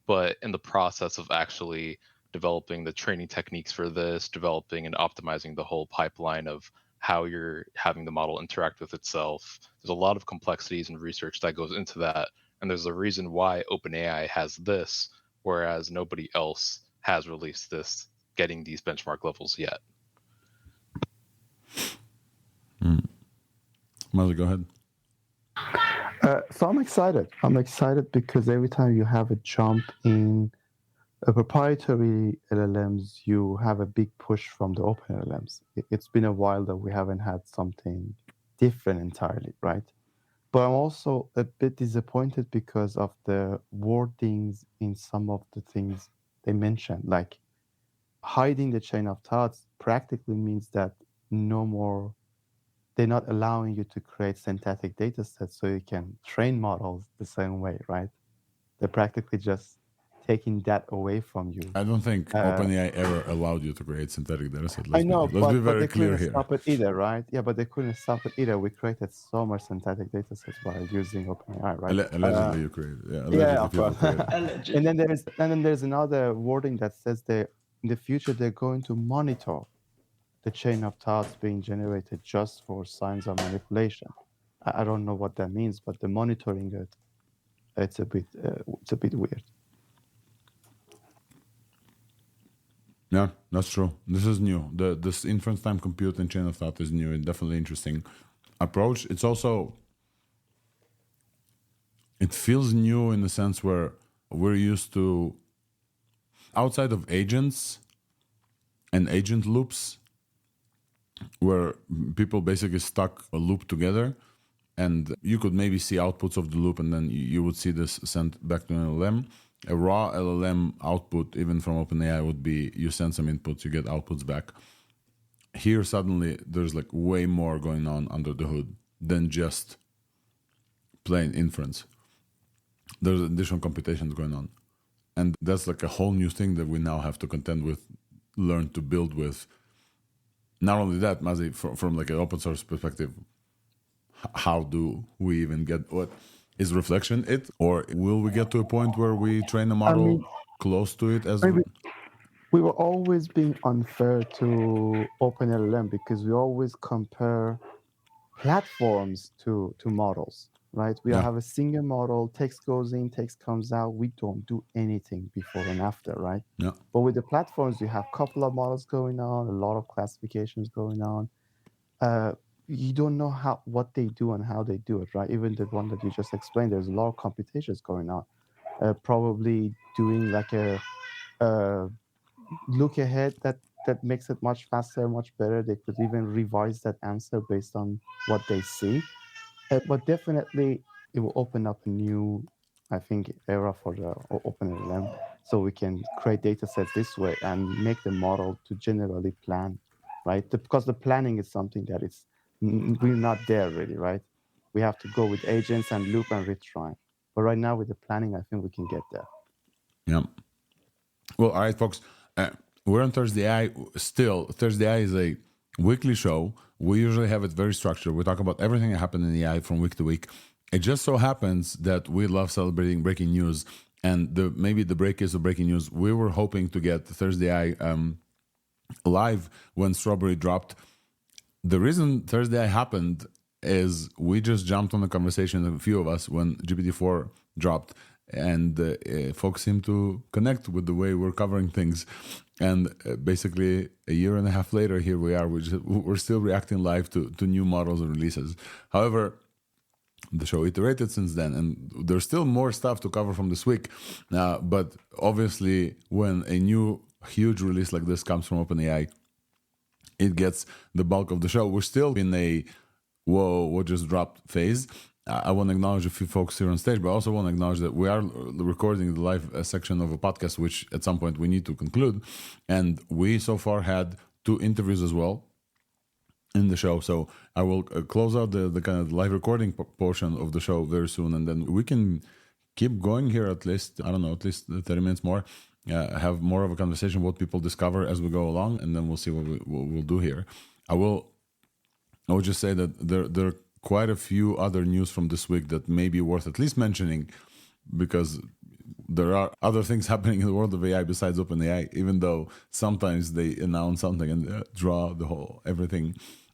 but in the process of actually developing the training techniques for this, developing and optimizing the whole pipeline of how you're having the model interact with itself. There's a lot of complexities and research that goes into that. And there's a reason why OpenAI has this, whereas nobody else has released this, getting these benchmark levels yet. Mazi, go ahead. So I'm excited. I'm excited because every time you have a jump in proprietary LLMs, you have a big push from the open LLMs. It's been a while that we haven't had something different entirely, right? But I'm also a bit disappointed because of the wordings in some of the things they mentioned. Like hiding the chain of thoughts practically means that no more, they're not allowing you to create synthetic data sets so you can train models the same way, right? They're practically just taking that away from you. I don't think OpenAI ever allowed you to create synthetic data set. I know, let's be but very they clear couldn't here. stop it either, right? Yeah, but they couldn't stop it either. We created so much synthetic data sets by using OpenAI, right? Allegedly, you created. Yeah, allegedly people created. And then there's another wording that says that in the future they're going to monitor the chain of thoughts being generated just for signs of manipulation. I don't know what that means, but the monitoring it, it's a bit weird. Yeah, that's true. This is new. This inference time compute and chain of thought is new and definitely interesting approach. It's also, it feels new in the sense where we're used to, outside of agents and agent loops, where people basically stuck a loop together and you could maybe see outputs of the loop and then you would see this sent back to an LLM. A raw LLM output, even from OpenAI, would be you send some inputs, you get outputs back. Here, suddenly, there's like way more going on under the hood than just plain inference. There's additional computations going on. And that's like a whole new thing that we now have to contend with, learn to build with. Not only that, Mazi, from like an open source perspective, how do we even get what? Is reflection it? Or will we get to a point where we train a model close to it as we were always being unfair to OpenLLM because we always compare platforms to models, right? We have a single model, text goes in, text comes out. We don't do anything before and after, right? Yeah. But with the platforms, you have a couple of models going on, a lot of classifications going on. You don't know what they do and how they do it, right? Even the one that you just explained, there's a lot of computations going on. Probably doing like a look ahead that makes it much faster, much better. They could even revise that answer based on what they see. But definitely, it will open up a new, I think, era for the OpenLLM. So we can create data sets this way and make the model to generally plan, right? Because the planning is something that we're not there really, right? We have to go with agents and loop and retry. But right now with the planning, I think we can get there. Yeah. Well, all right, folks. We're on ThursdAI still. ThursdAI is a weekly show. We usually have it very structured. We talk about everything that happened in AI from week to week. It just so happens that we love celebrating breaking news. And maybe the break is the breaking news. We were hoping to get ThursdAI live when Strawberry dropped. The reason ThursdAI happened is we just jumped on the conversation, a few of us, when GPT-4 dropped. And folks seem to connect with the way we're covering things. And basically, a year and a half later, here we are. We're still reacting live to new models and releases. However, the show iterated since then, and there's still more stuff to cover from this week. But obviously, when a new huge release like this comes from OpenAI, it gets the bulk of the show. We're still in a whoa, what just dropped phase. I want to acknowledge a few folks here on stage, but I also want to acknowledge that we are recording the live section of a podcast, which at some point we need to conclude. And we so far had 2 interviews as well in the show. So I will close out the kind of live recording portion of the show very soon. And then we can keep going here at least 30 minutes more, have more of a conversation, what people discover as we go along. And then we'll see what we'll do here. I will just say that there are quite a few other news from this week that may be worth at least mentioning, because there are other things happening in the world of AI besides OpenAI, even though sometimes they announce something and draw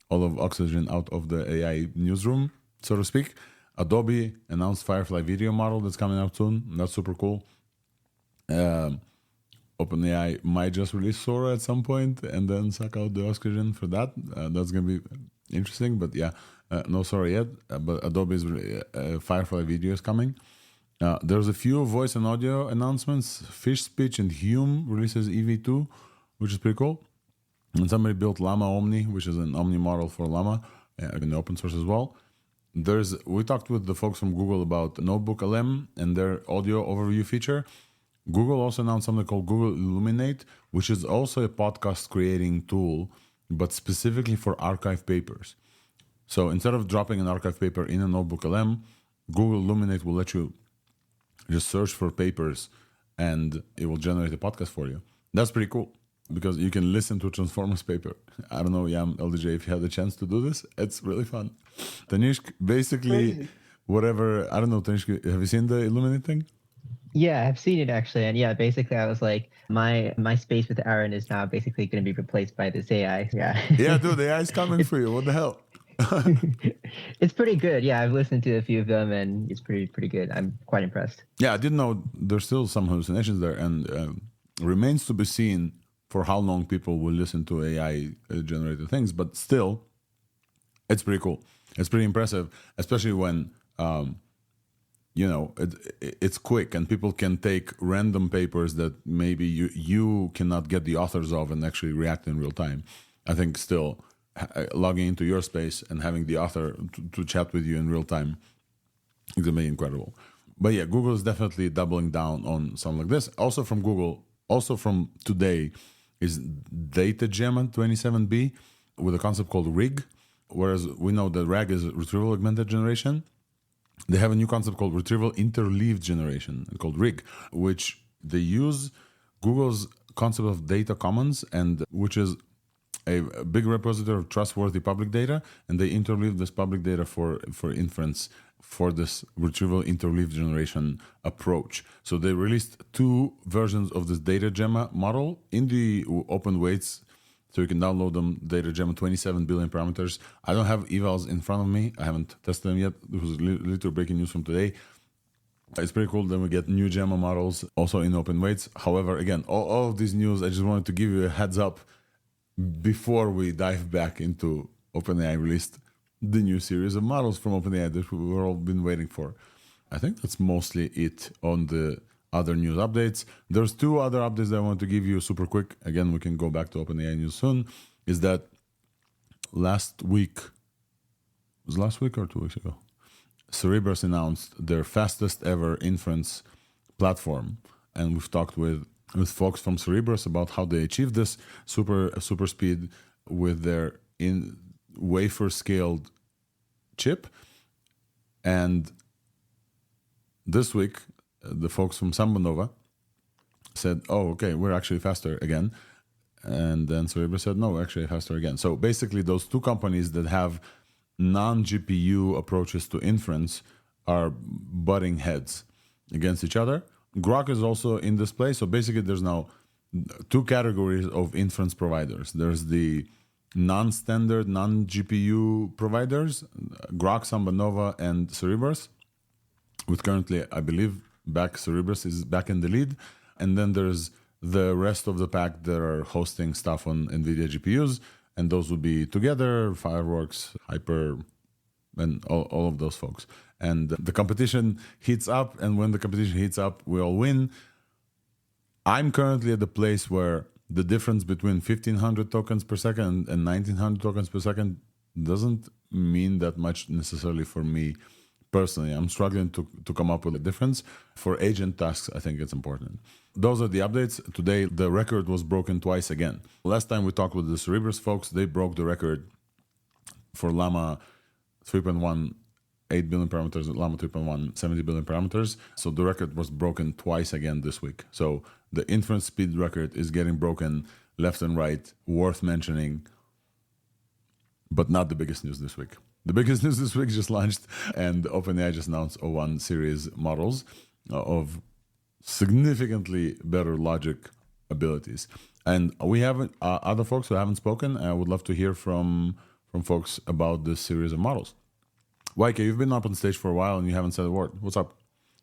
all of oxygen out of the AI newsroom, so to speak. Adobe announced Firefly video model that's coming out soon. That's super cool. OpenAI might just release Sora at some point and then suck out the oxygen for that. That's going to be interesting, but yeah. No Sora yet, but Adobe's Firefly video is coming. There's a few voice and audio announcements. Fish Speech and Hume releases EV2, which is pretty cool. And somebody built Llama Omni, which is an Omni model for Llama in the open source as well. We talked with the folks from Google about NotebookLM and their audio overview feature. Google also announced something called Google Illuminate, which is also a podcast creating tool, but specifically for archive papers. So instead of dropping an archive paper in a NotebookLM, Google Illuminate will let you just search for papers and it will generate a podcast for you. That's pretty cool because you can listen to a Transformers paper. I don't know, Yam, LDJ, if you had the chance to do this. It's really fun. Tanishq, basically, whatever, I don't know, Tanishq, have you seen the Illuminate thing? Yeah, I've seen it actually. And yeah, basically I was like, my space with Aaron is now basically going to be replaced by this AI. Yeah. Yeah, dude, the AI is coming for you. What the hell? It's pretty good. Yeah, I've listened to a few of them and it's pretty good. I'm quite impressed. Yeah, I didn't know there's still some hallucinations there, and remains to be seen for how long people will listen to AI generated things, but still, it's pretty cool. It's pretty impressive, especially when it's quick and people can take random papers that maybe you cannot get the authors of and actually react in real time. I think still logging into your space and having the author to chat with you in real time is going to be incredible. But yeah, Google is definitely doubling down on something like this. Also from Google, also from today, is DataGemma 27B with a concept called RAG, whereas we know that RAG is retrieval augmented generation. They have a new concept called retrieval interleaved generation called RAG, which they use Google's concept of data commons, and which is a big repository of trustworthy public data, and they interleave this public data for inference for this retrieval interleaved generation approach. So they released 2 versions of this DataGemma model in the open weights, so you can download them. DataGemma 27 billion parameters. I don't have evals in front of me. I haven't tested them yet. This was literally breaking news from today. It's pretty cool. Then we get new Gemma models also in open weights. However, again, all of these news, I just wanted to give you a heads up before we dive back into OpenAI released the new series of models from OpenAI that we've all been waiting for. I think that's mostly it on the other news updates. There's 2 other updates that I want to give you super quick. Again, we can go back to OpenAI news soon. Is that last week, was last week or 2 weeks ago, Cerebras announced their fastest ever inference platform. And we've talked with folks from Cerebras about how they achieved this super speed with their wafer scaled chip. And this week, the folks from Sambanova said, oh, okay, we're actually faster again. And then Cerebras said, no, actually faster again. So basically those two companies that have non-GPU approaches to inference are butting heads against each other. Grok is also in this place. So basically there's now two categories of inference providers. There's the non-standard, non-GPU providers, Grok, Sambanova, and Cerebras, with currently, I believe, Cerebras is back in the lead. And then there's the rest of the pack that are hosting stuff on NVIDIA GPUs, and those would be Together, Fireworks, Hyper, and all of those folks. And the competition heats up, and when the competition heats up, we all win. I'm currently at the place where the difference between 1,500 tokens per second and 1,900 tokens per second doesn't mean that much necessarily for me personally. I'm struggling to come up with a difference. For agent tasks, I think it's important. Those are the updates. Today, the record was broken twice again. Last time we talked with the Cerebras folks, they broke the record for Llama 3.1, 8 billion parameters, Llama 3.1, 70 billion parameters. So the record was broken twice again this week. So the inference speed record is getting broken left and right, worth mentioning, but not the biggest news this week. The biggest news this week just launched, and OpenAI just announced O1 series models of significantly better logic abilities. And we have other folks who haven't spoken. I would love to hear from folks about this series of models. Waike, you've been up on stage for a while and you haven't said a word. What's up?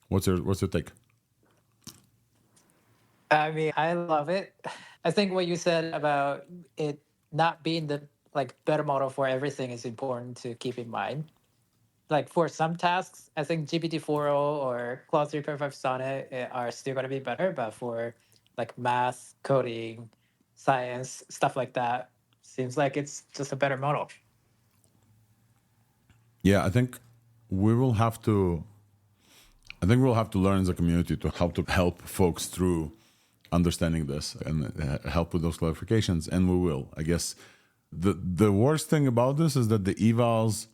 What's your take? I mean, I love it. I think what you said about it not being the better model for everything is important to keep in mind. Like for some tasks, I think GPT-4o or Claude 3.5 Sonnet are still going to be better, but for like math, coding, science, stuff like that, seems like it's just a better model. Yeah, I think we'll have to learn as a community to help folks through understanding this and help with those clarifications, and we will. I guess the worst thing about this is that the evals,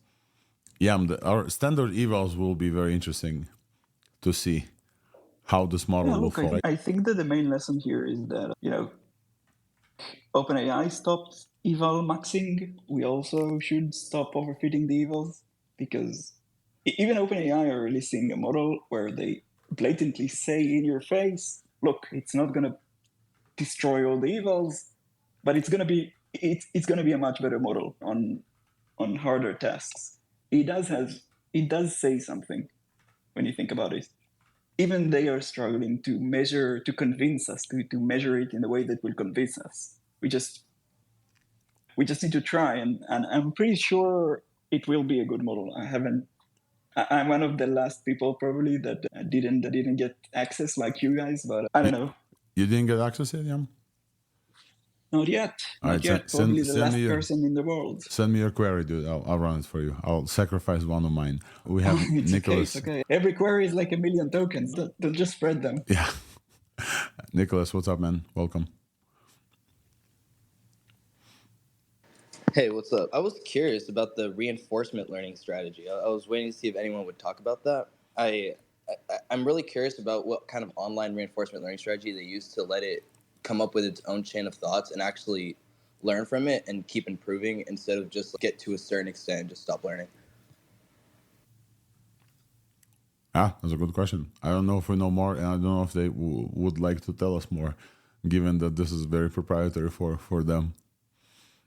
our standard evals will be very interesting to see how this model will fall. I think that the main lesson here is that, OpenAI stopped eval maxing. We also should stop overfitting the evals, because even OpenAI are releasing a model where they blatantly say in your face, look, it's not going to destroy all the evals, but it's going to be a much better model on harder tasks. It does say something when you think about it. Even they are struggling to convince us, to measure it in a way that will convince us. We just need to try, and I'm pretty sure it will be a good model. I'm one of the last people probably that didn't get access like you guys, but I don't know. You didn't get access yet, Yam? Not yet. Not yet. Probably the last person in the world. Send me your query, dude. I'll run it for you. I'll sacrifice one of mine. We have Nicholas. Okay. Every query is like 1 million tokens. Don't just spread them. Yeah. Nicholas, what's up, man? Welcome. Hey, what's up? I was curious about the reinforcement learning strategy. I was waiting to see if anyone would talk about that. I'm really curious about what kind of online reinforcement learning strategy they use to let it come up with its own chain of thoughts and actually learn from it and keep improving instead of just get to a certain extent and just stop learning. That's a good question. I don't know if we know more, and I don't know if they would like to tell us more, given that this is very proprietary for them.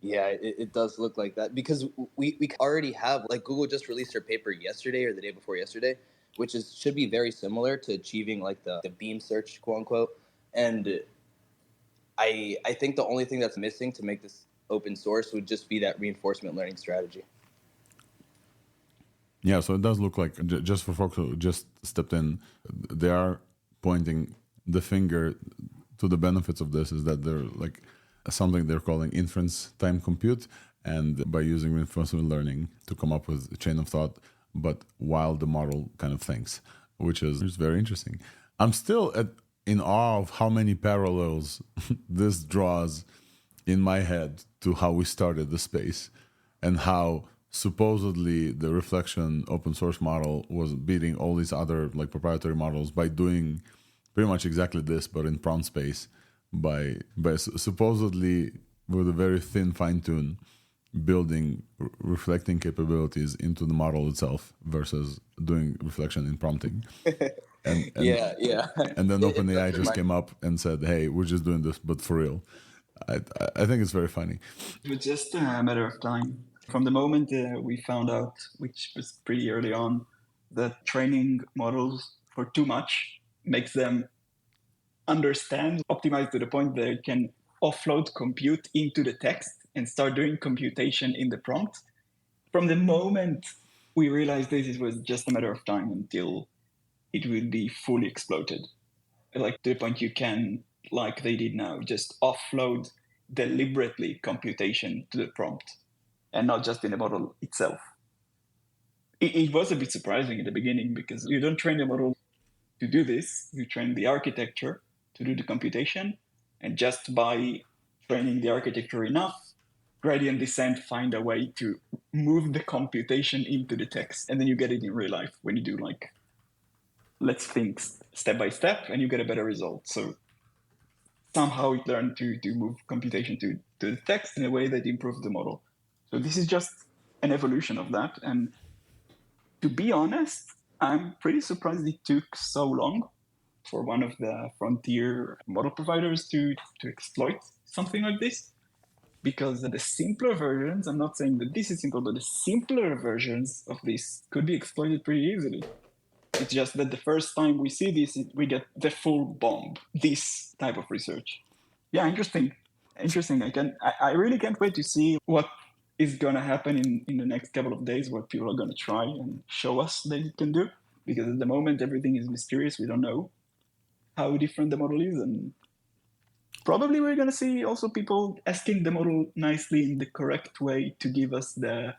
Yeah, it does look like that, because we already have, like, Google just released their paper yesterday or the day before yesterday, which should be very similar to achieving like the beam search, quote unquote. And I think the only thing that's missing to make this open source would just be that reinforcement learning strategy. Yeah, so it does look like, just for folks who just stepped in, they are pointing the finger to the benefits of this, is that they're like something they're calling inference time compute, and by using reinforcement learning to come up with a chain of thought, but while the model kind of thinks, which is very interesting. I'm still in awe of how many parallels this draws in my head to how we started the space, and how supposedly the reflection open source model was beating all these other like proprietary models by doing pretty much exactly this, but in prompt space, by supposedly with a very thin fine tune building reflecting capabilities into the model itself versus doing reflection in prompting. And yeah. And then OpenAI just came up and said, "Hey, we're just doing this, but for real." I think it's very funny. It was just a matter of time. From the moment we found out, which was pretty early on, that training models for too much makes them understand, optimize to the point that it can offload compute into the text and start doing computation in the prompt. From the moment we realized this, it was just a matter of time until it will be fully exploited. Like to the point you can, like they did now, just offload deliberately computation to the prompt and not just in the model itself. It was a bit surprising in the beginning because you don't train the model to do this, you train the architecture to do the computation, and just by training the architecture enough, gradient descent find a way to move the computation into the text, and then you get it in real life when you do like, let's think step by step, and you get a better result. So somehow it learned to move computation to the text in a way that improves the model. So this is just an evolution of that. And to be honest, I'm pretty surprised it took so long for one of the frontier model providers to exploit something like this. Because the simpler versions, I'm not saying that this is simple, but the simpler versions of this could be exploited pretty easily. It's just that the first time we see this, we get the full bomb, this type of research. Yeah, interesting. I really can't wait to see what is going to happen in the next couple of days, what people are going to try and show us that it can do. Because at the moment, everything is mysterious. We don't know how different the model is. And probably we're going to see also people asking the model nicely in the correct way to give us the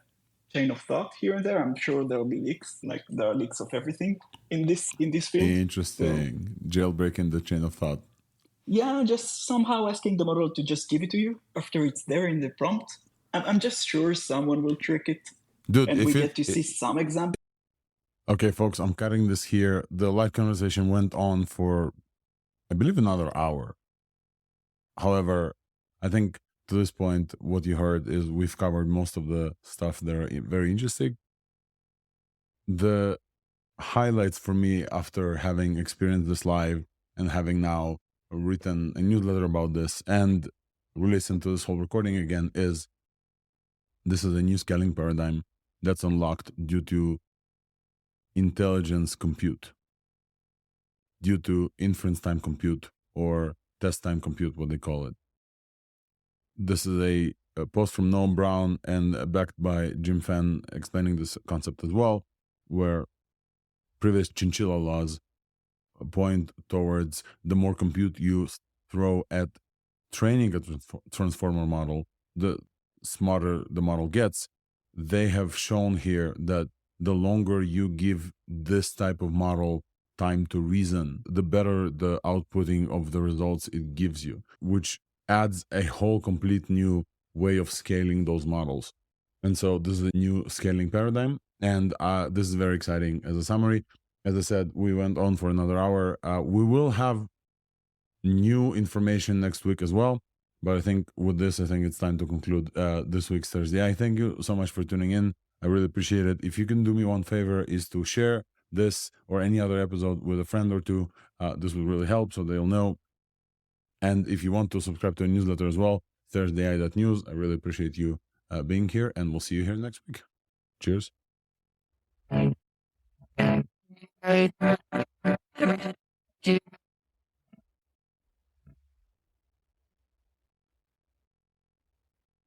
chain of thought here and there. I'm sure there will be leaks, like there are leaks of everything in this field. Interesting. So, jailbreaking the chain of thought. Yeah, just somehow asking the model to just give it to you after it's there in the prompt. I'm just sure someone will trick it. Dude, and we get to see some examples. Okay, folks, I'm cutting this here. The live conversation went on for, I believe, another hour. However, I think to this point, what you heard is we've covered most of the stuff that are very interesting. The highlights for me after having experienced this live and having now written a newsletter about this and listened to this whole recording again is this is a new scaling paradigm that's unlocked due to intelligence compute, due to inference time compute or test time compute, what they call it. This is a post from Noam Brown and backed by Jim Fenn explaining this concept as well, where previous chinchilla laws point towards the more compute you throw at training a transformer model, the smarter the model gets. They have shown here that the longer you give this type of model time to reason, the better the outputting of the results it gives you, which adds a whole complete new way of scaling those models. And so this is a new scaling paradigm. And this is very exciting. As a summary, as I said, we went on for another hour. We will have new information next week as well. But I think with this, I think it's time to conclude this week's ThursdAI. Thank you so much for tuning in. I really appreciate it. If you can do me one favor, is to share this or any other episode with a friend or two. This will really help so they'll know. And if you want to subscribe to a newsletter as well, ThursdAI.news. I really appreciate you being here, and we'll see you here next week. Cheers.